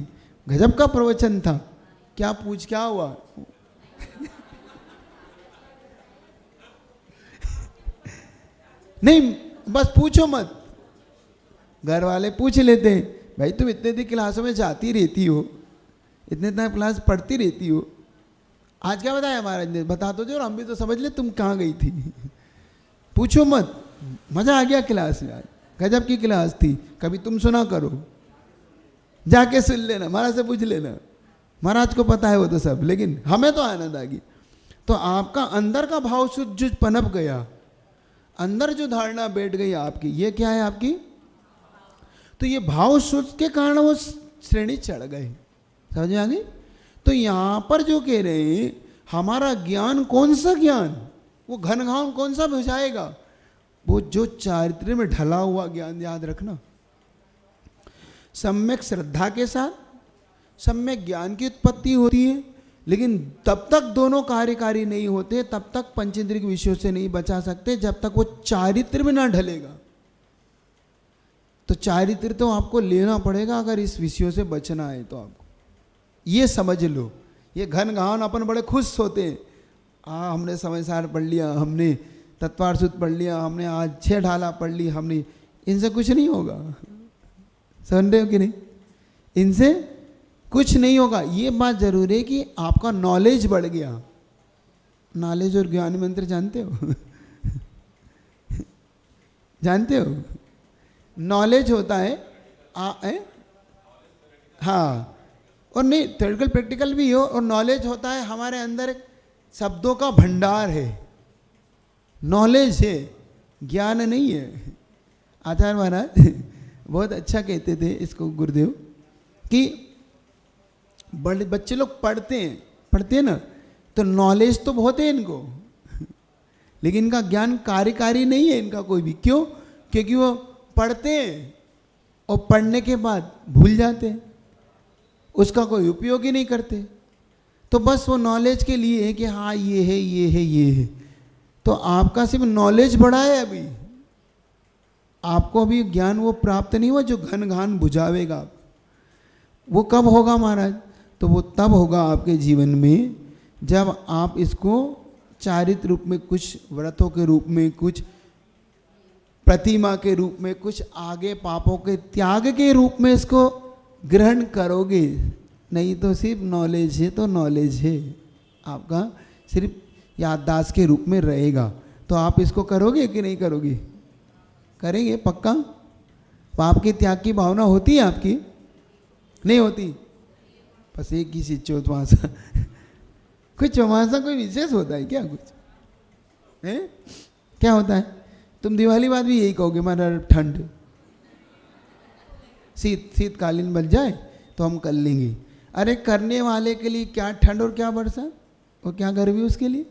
गजब का प्रवचन था। क्या हुआ? नहीं, बस पूछो मत। घर वाले पूछ लेते हैं, भाई तुम इतने दिन क्लासों में जाती रहती हो, इतने दिन क्लास पढ़ती रहती हो, आज क्या बताया महाराज ने? बता दो जो, और हम भी तो समझ ले तुम कहाँ गई थी। पूछो मत, मजा आ गया क्लास में आज, गजब की क्लास थी। कभी तुम सुना करो, जाके सुन लेना, महाराज से पूछ लेना, महाराज को पता है वो तो सब, लेकिन हमें तो आनंद आ गई। तो आपका अंदर का भाव शुद्ध जो पनप गया, अंदर जो धारणा बैठ गई आपकी, ये क्या है आपकी? तो ये भाव शुद्ध के कारण वो श्रेणी चढ़ गए। समझ में आ गई? तो यहां पर जो कह रहे हैं, हमारा ज्ञान कौन सा ज्ञान, वो घन घाव कौन सा बुझाएगा? वो जो चारित्र में ढला हुआ ज्ञान, याद रखना। सम्यक श्रद्धा के साथ सम्यक ज्ञान की उत्पत्ति होती है, लेकिन तब तक दोनों कार्यकारी नहीं होते, तब तक पंचेंद्रिय विषयों से नहीं बचा सकते, जब तक वो चारित्र में ना ढलेगा। तो चारित्र तो आपको लेना पड़ेगा अगर इस विषयों से बचना है तो। आपको ये समझ लो। ये घन घान अपन बड़े खुश होते हैं, हमने समयसार पढ़ लिया, हमने तत्वार्थ सूत्र पढ़ लिया, हमने आज 6 ढाला पढ़ ली, हमने, इनसे कुछ नहीं होगा। समझ रहे हो कि नहीं? इनसे कुछ नहीं होगा। ये बात जरूर है कि आपका नॉलेज बढ़ गया। नॉलेज और ज्ञान मंत्र जानते हो? जानते हो? नॉलेज होता है हाँ, और नहीं, थ्योरेटिकल प्रैक्टिकल भी हो, और नॉलेज होता है हमारे अंदर शब्दों का भंडार है, नॉलेज है, ज्ञान नहीं है। आचार्य महाराज बहुत अच्छा कहते थे इसको गुरुदेव, कि बड़े बच्चे लोग पढ़ते हैं ना, तो नॉलेज तो बहुत है इनको, लेकिन इनका ज्ञान कार्यकारी नहीं है इनका कोई भी। क्यों? क्योंकि वो पढ़ते हैं और पढ़ने के बाद भूल जाते हैं, उसका कोई उपयोग ही नहीं करते। तो बस वो नॉलेज के लिए है कि हाँ ये है, ये है, ये है। तो आपका सिर्फ नॉलेज बढ़ा है, अभी आपको अभी ज्ञान वो प्राप्त नहीं हुआ जो घन घान बुझावेगा। वो कब होगा महाराज? तो वो तब होगा आपके जीवन में जब आप इसको चारित्र रूप में, कुछ व्रतों के रूप में, कुछ प्रतिमा के रूप में, कुछ आगे पापों के त्याग के रूप में इसको ग्रहण करोगे। नहीं तो सिर्फ नॉलेज है तो नॉलेज है, आपका सिर्फ याददाश्त के रूप में रहेगा। तो आप इसको करोगे कि नहीं करोगे? करेंगे पक्का? पाप के त्याग की भावना होती है आपकी? नहीं होती? बस एक ही चीज चौथवासा कुछ चौमासा कोई विशेष होता है क्या? कुछ है क्या होता है? तुम दिवाली बाद भी यही कहोगे, हमारा ठंड शीतकालीन बन जाए तो हम कर लेंगे। अरे करने वाले के लिए क्या ठंड और क्या बरसात और क्या गर्मी, उसके लिए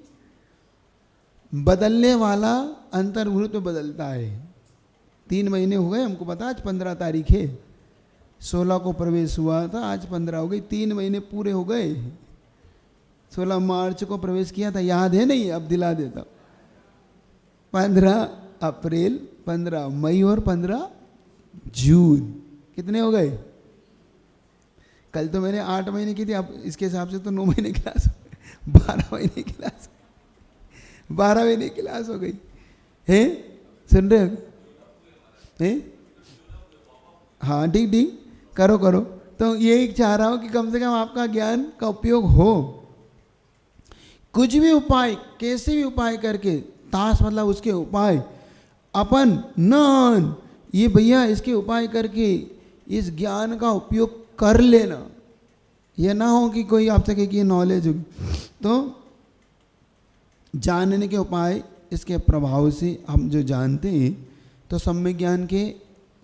बदलने वाला अंतर्भूत में बदलता है। 3 महीने हो गए हमको पता, आज 15 तारीख है, 16 को प्रवेश हुआ था, आज 15 हो गई, 3 महीने पूरे हो गए। 16 मार्च को प्रवेश किया था, याद है नहीं? अब दिला देता। 15 अप्रैल, 15 मई और 15 जून, कितने हो गए? कल तो मैंने 8 महीने की थी, अब इसके हिसाब से तो 9 महीने क्लास, 12 महीने क्लास, 12 महीने क्लास हो गई है। सुन रहे हो? है? हाँ ठीक ठीक, करो करो। तो यही चाह रहा हूँ कि कम से कम आपका ज्ञान का उपयोग हो। कुछ भी उपाय, कैसे भी उपाय करके, ताश मतलब उसके उपाय, अपन न ये भैया इसके उपाय करके इस ज्ञान का उपयोग कर लेना। यह ना हो कि कोई आपसे कहे कि ये नॉलेज होगी। तो जानने के उपाय, इसके प्रभाव से हम जो जानते हैं, तो सम्यक ज्ञान के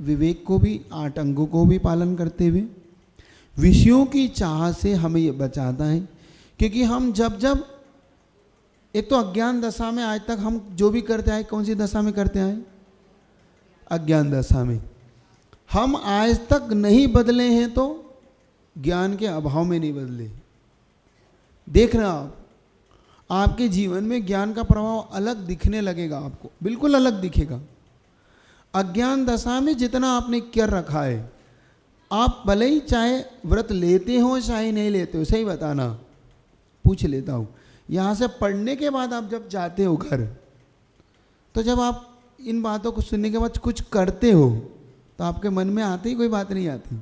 विवेक को भी, 8 अंगों को भी पालन करते हुए विषयों की चाह से हमें ये बचाता है। क्योंकि हम जब जब, एक तो अज्ञान दशा में आज तक हम जो भी करते आए, कौन सी दशा में करते आए? अज्ञान दशा में। हम आज तक नहीं बदले हैं तो ज्ञान के अभाव में नहीं बदले। देख रहे आप, आपके जीवन में ज्ञान का प्रभाव अलग दिखने लगेगा, आपको बिल्कुल अलग दिखेगा। अज्ञान दशा में जितना आपने कर रखा है, आप भले ही चाहे व्रत लेते हो चाहे नहीं लेते हो, सही बताना, पूछ लेता हूँ। यहाँ से पढ़ने के बाद आप जब जाते हो घर, तो जब आप इन बातों को सुनने के बाद कुछ करते हो, तो आपके मन में आती ही कोई बात नहीं आती?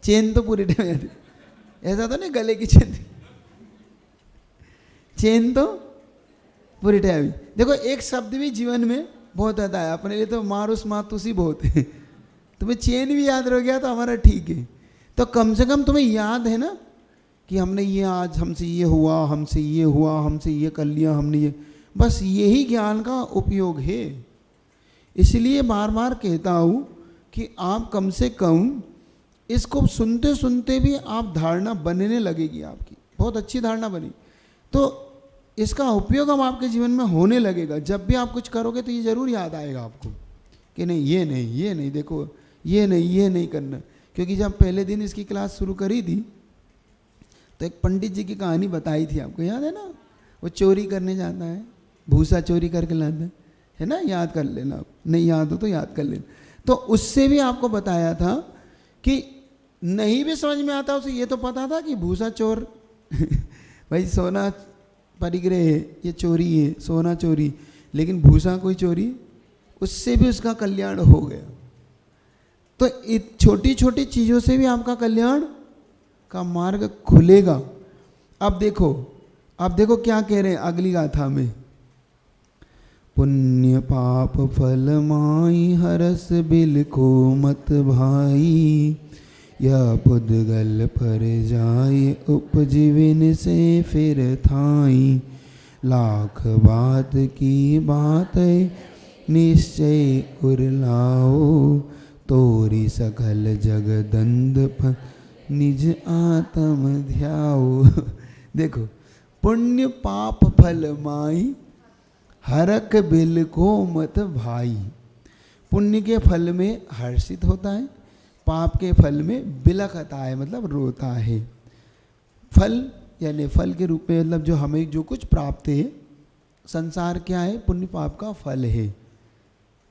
चेन तो पूरे टाइम आती, ऐसा तो नहीं गले की चेन, चेन तो पूरी टाइम। देखो एक शब्द भी जीवन में बहुत आता है, अपने लिए तो मारुस मातुसी बहुत है। तुम्हें चेन भी याद रह गया तो हमारा ठीक है। तो कम से कम तुम्हें याद है ना कि हमने ये, आज हमसे ये हुआ, हमसे ये हुआ, हमसे ये कर लिया, हमने ये, बस यही ज्ञान का उपयोग है। इसलिए बार बार कहता हूँ कि आप कम से कम इसको सुनते सुनते भी आप धारणा बनने लगेगी, आपकी बहुत अच्छी धारणा बनी, तो इसका उपयोग अब आपके जीवन में होने लगेगा। जब भी आप कुछ करोगे तो ये ज़रूर याद आएगा आपको कि नहीं ये नहीं, ये नहीं, देखो ये नहीं, ये नहीं करना। क्योंकि जब पहले दिन इसकी क्लास शुरू करी थी, तो एक पंडित जी की कहानी बताई थी, आपको याद है ना? वो चोरी करने जाता है, भूसा चोरी करके लाता है ना, याद कर लेना, नहीं याद हो तो याद कर लेना। तो उससे भी आपको बताया था कि नहीं भी समझ में आता, उसे ये तो पता था कि भूसा चोर भाई सोना परिग्रह है, ये चोरी है, सोना चोरी, लेकिन भूसा कोई चोरी, उससे भी उसका कल्याण हो गया। तो छोटी छोटी चीज़ों से भी आपका कल्याण का मार्ग खुलेगा। अब देखो क्या कह रहे हैं अगली गाथा में, पुण्य पाप फल माई हरस बिल को मत भाई, या पुद्गल पर जाए उपजीवन से फिर थाई, लाख बात की बात निश्चय उरलाओ, तोरी सकल जगदंद निज आत्म ध्याओ। देखो, पुण्य पाप फल माई हरक बिल को मत भाई। पुण्य के फल में हर्षित होता है, पाप के फल में बिलखता है, मतलब रोता है। फल यानी फल के रूप में, मतलब जो हमें जो कुछ प्राप्त है, संसार क्या है? पुण्य पाप का फल है।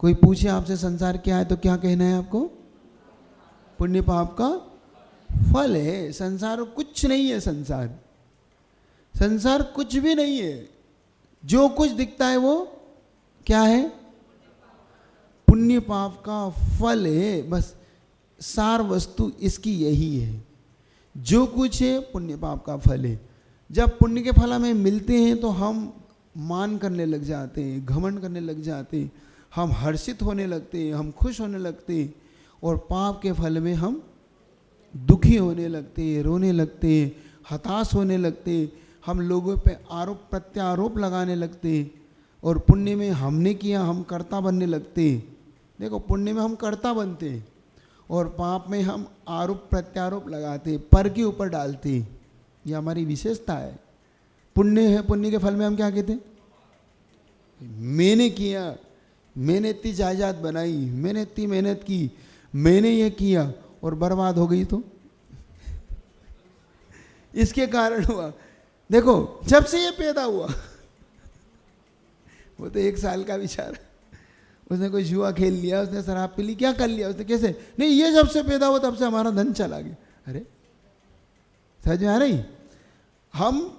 कोई पूछे आपसे संसार क्या है तो क्या कहना है आपको? पुण्य पाप का फल है। संसार कुछ नहीं है, संसार कुछ भी नहीं है। जो कुछ दिखता है वो क्या है? पुण्य पाप का फल है। बस सार वस्तु इसकी यही है, जो कुछ है पुण्य पाप का फल है। जब पुण्य के फल हमें मिलते हैं तो हम मान करने लग जाते हैं, घमंड करने लग जाते हैं, हम हर्षित होने लगते हैं, हम खुश होने लगते हैं। और पाप के फल में हम दुखी होने लगते हैं, रोने लगते हैं, हताश होने लगते हैं, हम लोगों पे आरोप प्रत्यारोप लगाने लगते हैं। और पुण्य में हमने किया, हम कर्ता बनने लगते हैं। देखो, पुण्य में हम कर्ता बनते हैं और पाप में हम आरोप प्रत्यारोप लगाते हैं, पर के ऊपर डालते हैं। यह हमारी विशेषता है। पुण्य है, पुण्य के फल में हम क्या कहते हैं? मैंने किया, मैंने इतनी जायदाद बनाई, मैंने इतनी मेहनत की, मैंने ये किया और बर्बाद हो गई तो इसके कारण हुआ। देखो, जब से ये पैदा हुआ वो तो 1 साल का बेचारा, उसने कोई जुआ खेल लिया, उसने शराब पी ली, क्या कर लिया उसने, कैसे नहीं, ये जब से पैदा हुआ तब से हमारा धन चला गया। अरे समझ में आ रही? हम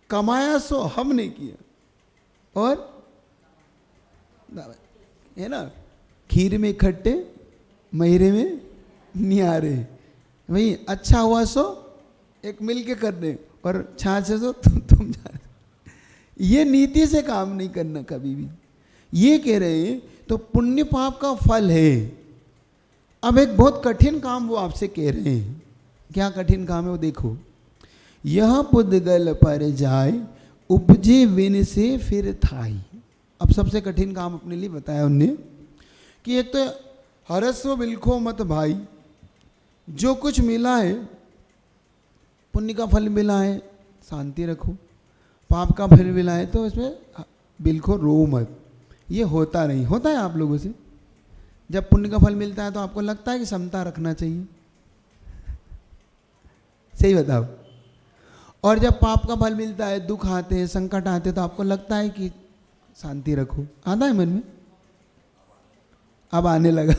कमाया सो हमने किया, और है ना, खीर में खट्टे महीरे में नियारे, भाई अच्छा हुआ सो एक मिल के कर दे और छाछ है सो तुम जा। ये नीति से काम नहीं करना कभी भी। ये कह रहे हैं तो पुण्य पाप का फल है। अब एक बहुत कठिन काम वो आपसे कह रहे हैं। क्या कठिन काम है वो देखो। यह पुद्गल पर जाए उपजे विन से फिर थाई। अब सबसे कठिन काम अपने लिए बताया उनने कि एक तो हरस्व बिलखो मत भाई, जो कुछ मिला है पुण्य का फल मिला है शांति रखो, पाप का फल मिला है तो इसमें बिलखो रो मत। ये होता नहीं, होता है आप लोगों से। जब पुण्य का फल मिलता है तो आपको लगता है कि समता रखना चाहिए, सही बताओ। और जब पाप का फल मिलता है, दुख आते हैं, संकट आते हैं, तो आपको लगता है कि शांति रखो। आता है मन में? अब आने लगा।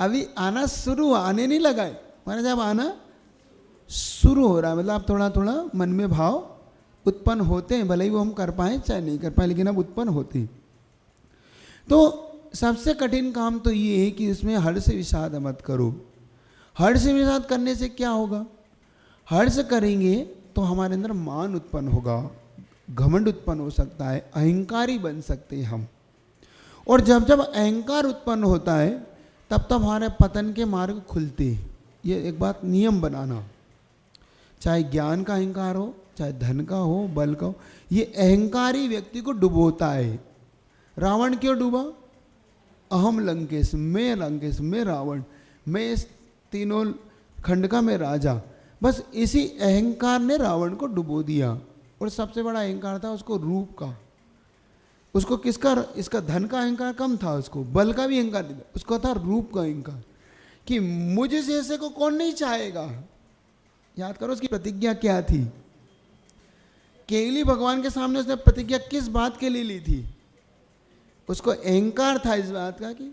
अभी आना शुरू, आने नहीं लगा है, माना जब आना शुरू हो रहा है, मतलब आप थोड़ा थोड़ा मन में भाव उत्पन्न होते हैं, भले ही वो हम कर पाए चाहे नहीं कर पाए, लेकिन अब उत्पन्न होते हैं। तो सबसे कठिन काम तो ये है कि इसमें हर्ष विषाद मत करो। हर्ष विषाद करने से क्या होगा? हर्ष करेंगे तो हमारे अंदर मान उत्पन्न होगा, घमंड उत्पन्न हो सकता है, अहंकारी बन सकते हैं हम। और जब जब अहंकार उत्पन्न होता है तब तब हमारे पतन के मार्ग खुलते हैं। ये एक बात नियम बनाना, चाहे ज्ञान का अहंकार हो, चाहे धन का हो, बल का हो, ये अहंकारी व्यक्ति को डुबोता है। रावण क्यों डूबा? अहम लंकेश, मैं रावण, मैं इस तीनों खंड का मैं राजा। बस इसी अहंकार ने रावण को डुबो दिया। और सबसे बड़ा अहंकार था उसको रूप का। उसको किसका? इसका धन का अहंकार कम था, उसको बल का भी अहंकार नहीं था, उसको था रूप का अहंकार कि मुझे जैसे को कौन नहीं चाहेगा। याद करो उसकी प्रतिज्ञा क्या थी। केवली भगवान के सामने उसने प्रतिज्ञा किस बात के लिए ली थी? उसको अहंकार था इस बात का कि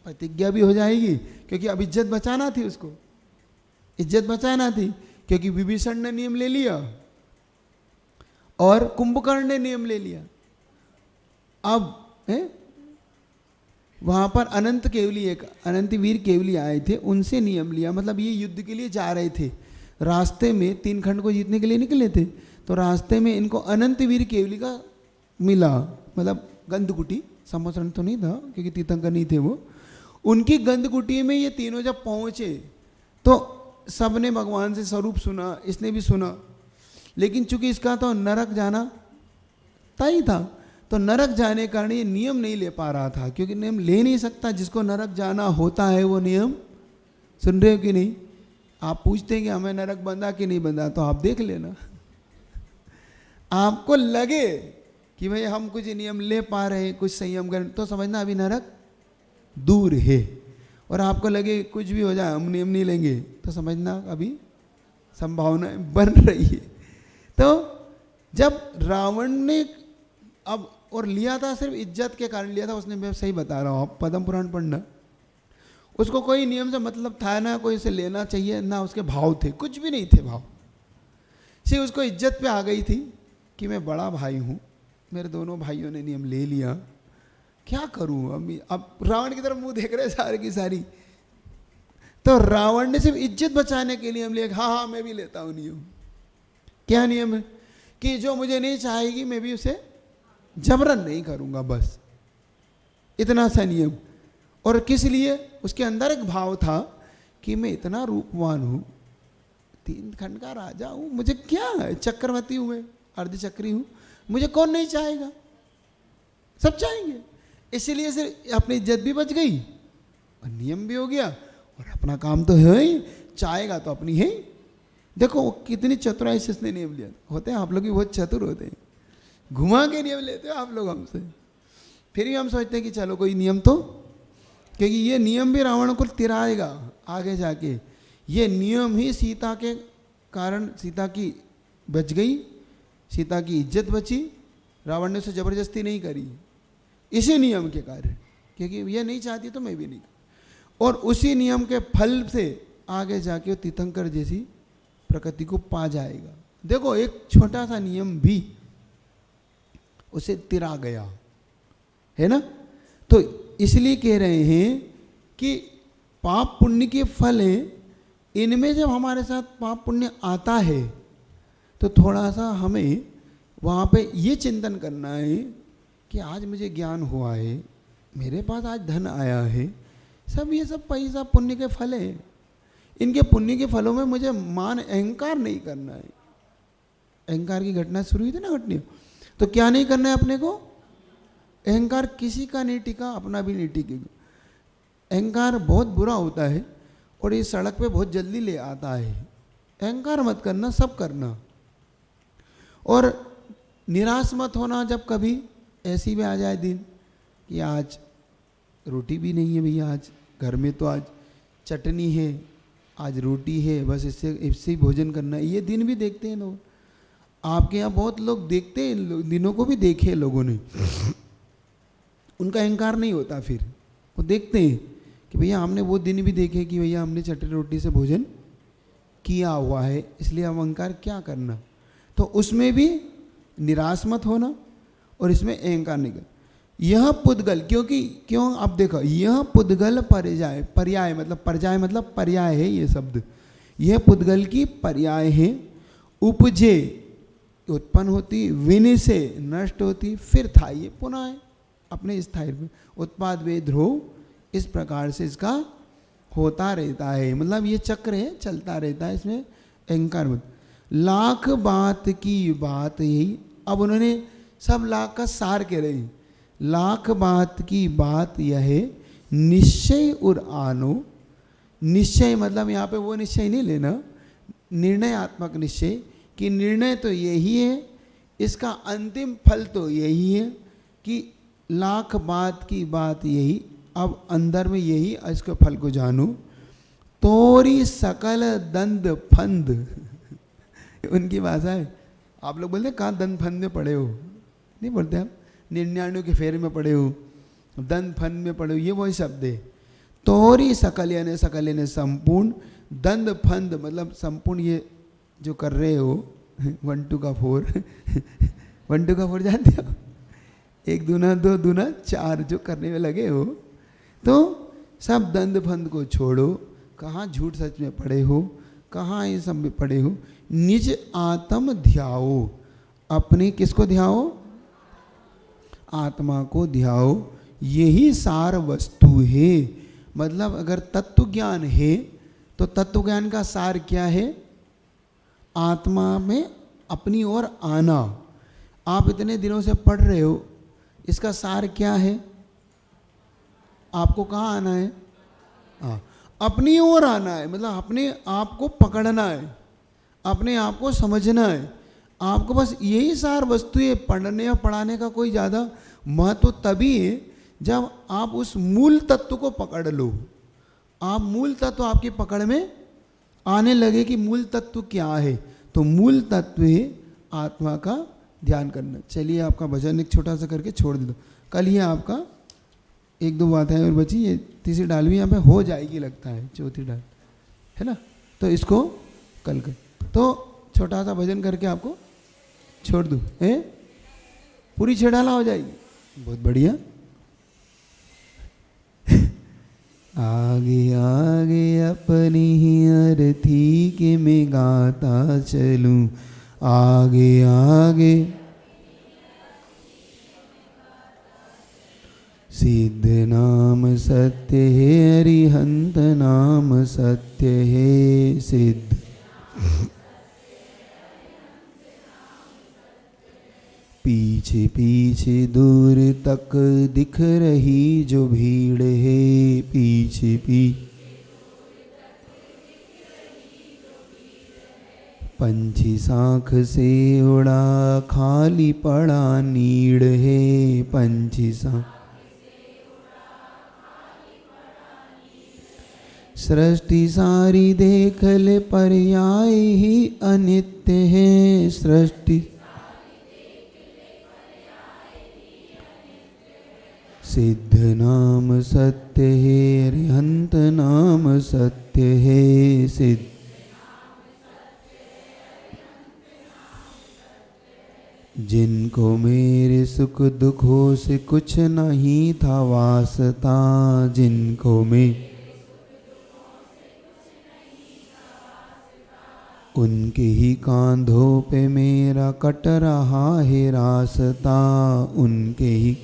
प्रतिज्ञा भी हो जाएगी, क्योंकि अब इज्जत बचाना थी, उसको इज्जत बचाना थी, क्योंकि विभीषण ने नियम ले लिया और कुंभकर्ण ने नियम ले लिया। अब वहां पर अनंत केवली, एक अनंत वीर केवली आए थे, उनसे नियम लिया। मतलब ये युद्ध के लिए जा रहे थे, रास्ते में तीन खंड को जीतने के लिए निकले थे, तो रास्ते में इनको अनंत वीर केवली का मिला, मतलब गंधकुटी, संवत्सरण तो नहीं था क्योंकि तीर्थंकर नहीं थे वो। उनकी गंधकुटी में ये तीनों जब पहुंचे तो सबने भगवान से स्वरूप सुना, इसने भी सुना, लेकिन चूंकि इसका तो नरक जाना तय था, तो नरक जाने के कारण ये नियम नहीं ले पा रहा था, क्योंकि नियम ले नहीं सकता। जिसको नरक जाना होता है वो नियम, सुन रहे हो कि नहीं? आप पूछते हैं कि हमें नरक बंधा कि नहीं बंधा, तो आप देख लेना। आपको लगे कि भाई हम कुछ नियम ले पा रहे हैं, कुछ संयम करें, तो समझना अभी नरक दूर है। और आपको लगे कुछ भी हो जाए हम नियम नहीं लेंगे, तो समझना अभी संभावनाएं बन रही है। तो जब रावण ने अब और लिया था, सिर्फ इज्जत के कारण लिया था उसने, मैं सही बता रहा हूँ, आप पद्म पुराण पढ़ना। उसको कोई नियम से मतलब था ना, कोई से लेना चाहिए ना, उसके भाव थे, कुछ भी नहीं थे भाव। सिर्फ उसको इज्जत पे आ गई थी कि मैं बड़ा भाई हूँ, मेरे दोनों भाइयों ने नियम ले लिया, क्या करूँ। अब रावण की तरफ मुंह देख रहे सारे की सारी। तो रावण ने सिर्फ इज्जत बचाने के लिए नियम लिया, हाँ हाँ मैं भी लेता हूँ नियम। क्या नियम है? कि जो मुझे नहीं चाहेगी मैं भी उसे जबरन नहीं करूँगा, बस इतना सा नियम। और किस लिए? उसके अंदर एक भाव था कि मैं इतना रूपवान हूँ, तीन खंड का राजा हूँ, मुझे क्या है, चक्रवर्ती हूँ मैं, अर्धचक्री हूँ, मुझे कौन नहीं चाहेगा, सब चाहेंगे। इसीलिए सिर्फ अपनी इज्जत भी बच गई और नियम भी हो गया, और अपना काम तो है ही, चाहेगा तो अपनी है ही। देखो कितनी चतुराई से इसने नियम लिया। होते हैं आप लोग भी बहुत चतुर होते हैं, घुमा के नियम लेते हो आप लोग हमसे। फिर भी हम सोचते हैं कि चलो कोई नियम तो, क्योंकि ये नियम भी रावण को तिराएगा आगे जाके। ये नियम ही सीता के कारण सीता की बच गई, सीता की इज्जत बची, रावण ने उसे जबरदस्ती नहीं करी, इसी नियम के कारण, क्योंकि ये नहीं चाहती तो मैं भी नहीं। और उसी नियम के फल से आगे जाके तीर्थंकर जैसी प्रकृति को पा जाएगा। देखो एक छोटा सा नियम भी उसे तिरा गया है ना, तो इसलिए कह रहे हैं कि पाप पुण्य के फल हैं, इनमें जब हमारे साथ पाप पुण्य आता है तो थोड़ा सा हमें वहाँ पे ये चिंतन करना है कि आज मुझे ज्ञान हुआ है, मेरे पास आज धन आया है, सब ये सब पैसा पुण्य के फल है। इनके पुण्य के फलों में मुझे मान अहंकार नहीं करना है। अहंकार की घटना शुरू हुई थी ना घटनी, तो क्या नहीं करना है अपने को? अहंकार किसी का नहीं टिका, अपना भी नहीं टिकेगा। अहंकार बहुत बुरा होता है और इस सड़क पे बहुत जल्दी ले आता है। अहंकार मत करना, सब करना। और निराश मत होना जब कभी ऐसी भी आ जाए दिन कि आज रोटी भी नहीं है भैया, आज घर में तो आज चटनी है, आज रोटी है, बस इससे ही भोजन करना है। ये दिन भी देखते हैं लोग, आपके यहाँ बहुत लोग देखते हैं, इन दिनों को भी देखे लोगों ने। उनका अहंकार नहीं होता, फिर वो देखते हैं कि भैया हमने वो दिन भी देखे कि भैया हमने चटनी रोटी से भोजन किया हुआ है, इसलिए हम अहंकार क्या करना। तो उसमें भी निराश मत होना और इसमें अहंकार नहीं करना। यह पुद्गल, क्यों आप देखो, यह पुद्गल पर्याय, पर्याय मतलब पर्याय मतलब पर्याय है ये शब्द। यह पुद्गल की पर्याय है। उपजे उत्पन्न होती, विनि से नष्ट होती, फिर था ये पुनः है अपने स्थायी में। उत्पाद वे ध्रुव, इस प्रकार से इसका होता रहता है, मतलब ये चक्र है, चलता रहता है, इसमें अहंकार मत। लाख बात की बात यही, अब उन्होंने सब लाख का सार कह रहे हैं। लाख बात की बात यह है, निश्चय और आनो। निश्चय मतलब यहाँ पे वो निश्चय नहीं लेना, निर्णयात्मक निश्चय, कि निर्णय तो यही है, इसका अंतिम फल तो यही है कि लाख बात की बात यही, अब अंदर में यही, इसके फल को जानो। तोरी सकल दंड फंद उनकी भाषा है। आप लोग बोलते हैं कहाँ दंड फंद में पड़े हो, नहीं बोलते आप, 99 के फेरे में पड़े हो, दंड फंद में पड़े हो, ये वही शब्द है। तोरी सकल यानी सकल यानी संपूर्ण, दंड फंद मतलब संपूर्ण, ये जो कर रहे हो 1 2 का 4 1 2 का 4 जानते हो, 1 दूना 2 दूना 4 जो करने में लगे हो, तो सब दंड फंद को छोड़ो। कहाँ झूठ सच में पड़े हो, कहाँ ये सब में पड़े हो। निज आत्म ध्याओ, अपने किसको ध्याओ? आत्मा को ध्याओ, यही सार वस्तु है। मतलब अगर तत्व ज्ञान है तो तत्व ज्ञान का सार क्या है? आत्मा में अपनी ओर आना। आप इतने दिनों से पढ़ रहे हो, इसका सार क्या है? आपको कहाँ आना है? अपनी ओर आना है, मतलब अपने आप को पकड़ना है, अपने आप को समझना है। आपको बस यही सार वस्तु है। पढ़ने और पढ़ाने का कोई ज़्यादा महत्व तभी है जब आप उस मूल तत्व को पकड़ लो। आप मूल तत्व आपकी पकड़ में आने लगे कि मूल तत्व क्या है, तो मूल तत्व है आत्मा का ध्यान करना। चलिए आपका भजन एक छोटा सा करके छोड़ दे दो। कल ही आपका 1 2 बात है और बची, ये तीसरी डाल भी यहाँ पे हो जाएगी लगता है, चौथी डाल है ना, तो इसको कल कर, तो छोटा सा भजन करके आपको छोड़ दूँ है, पूरी 6 डाला हो जाएगी। बहुत बढ़िया। आगे आगे अपनी ही अर्थी के मैं गाता चलूं, आगे आगे सिद्ध नाम सत्य है, अरिहंत नाम सत्य है। सिद्ध पीछे पीछे दूर तक दिख रही जो भीड़ है, पीछे पीछे पंछी साख से उड़ा खाली पड़ा नीड़ है, पंछी साख सृष्टि सारी देख ले पर्याय ही अनित्य है, सृष्टि सिद्ध नाम सत्य है, अरिहंत नाम सत्य है। सिद्ध जिनको मेरे सुख दुखों से कुछ नहीं था वास्ता, जिनको मैं उनके ही कांधों पे मेरा कट रहा है रास्ता, उनके ही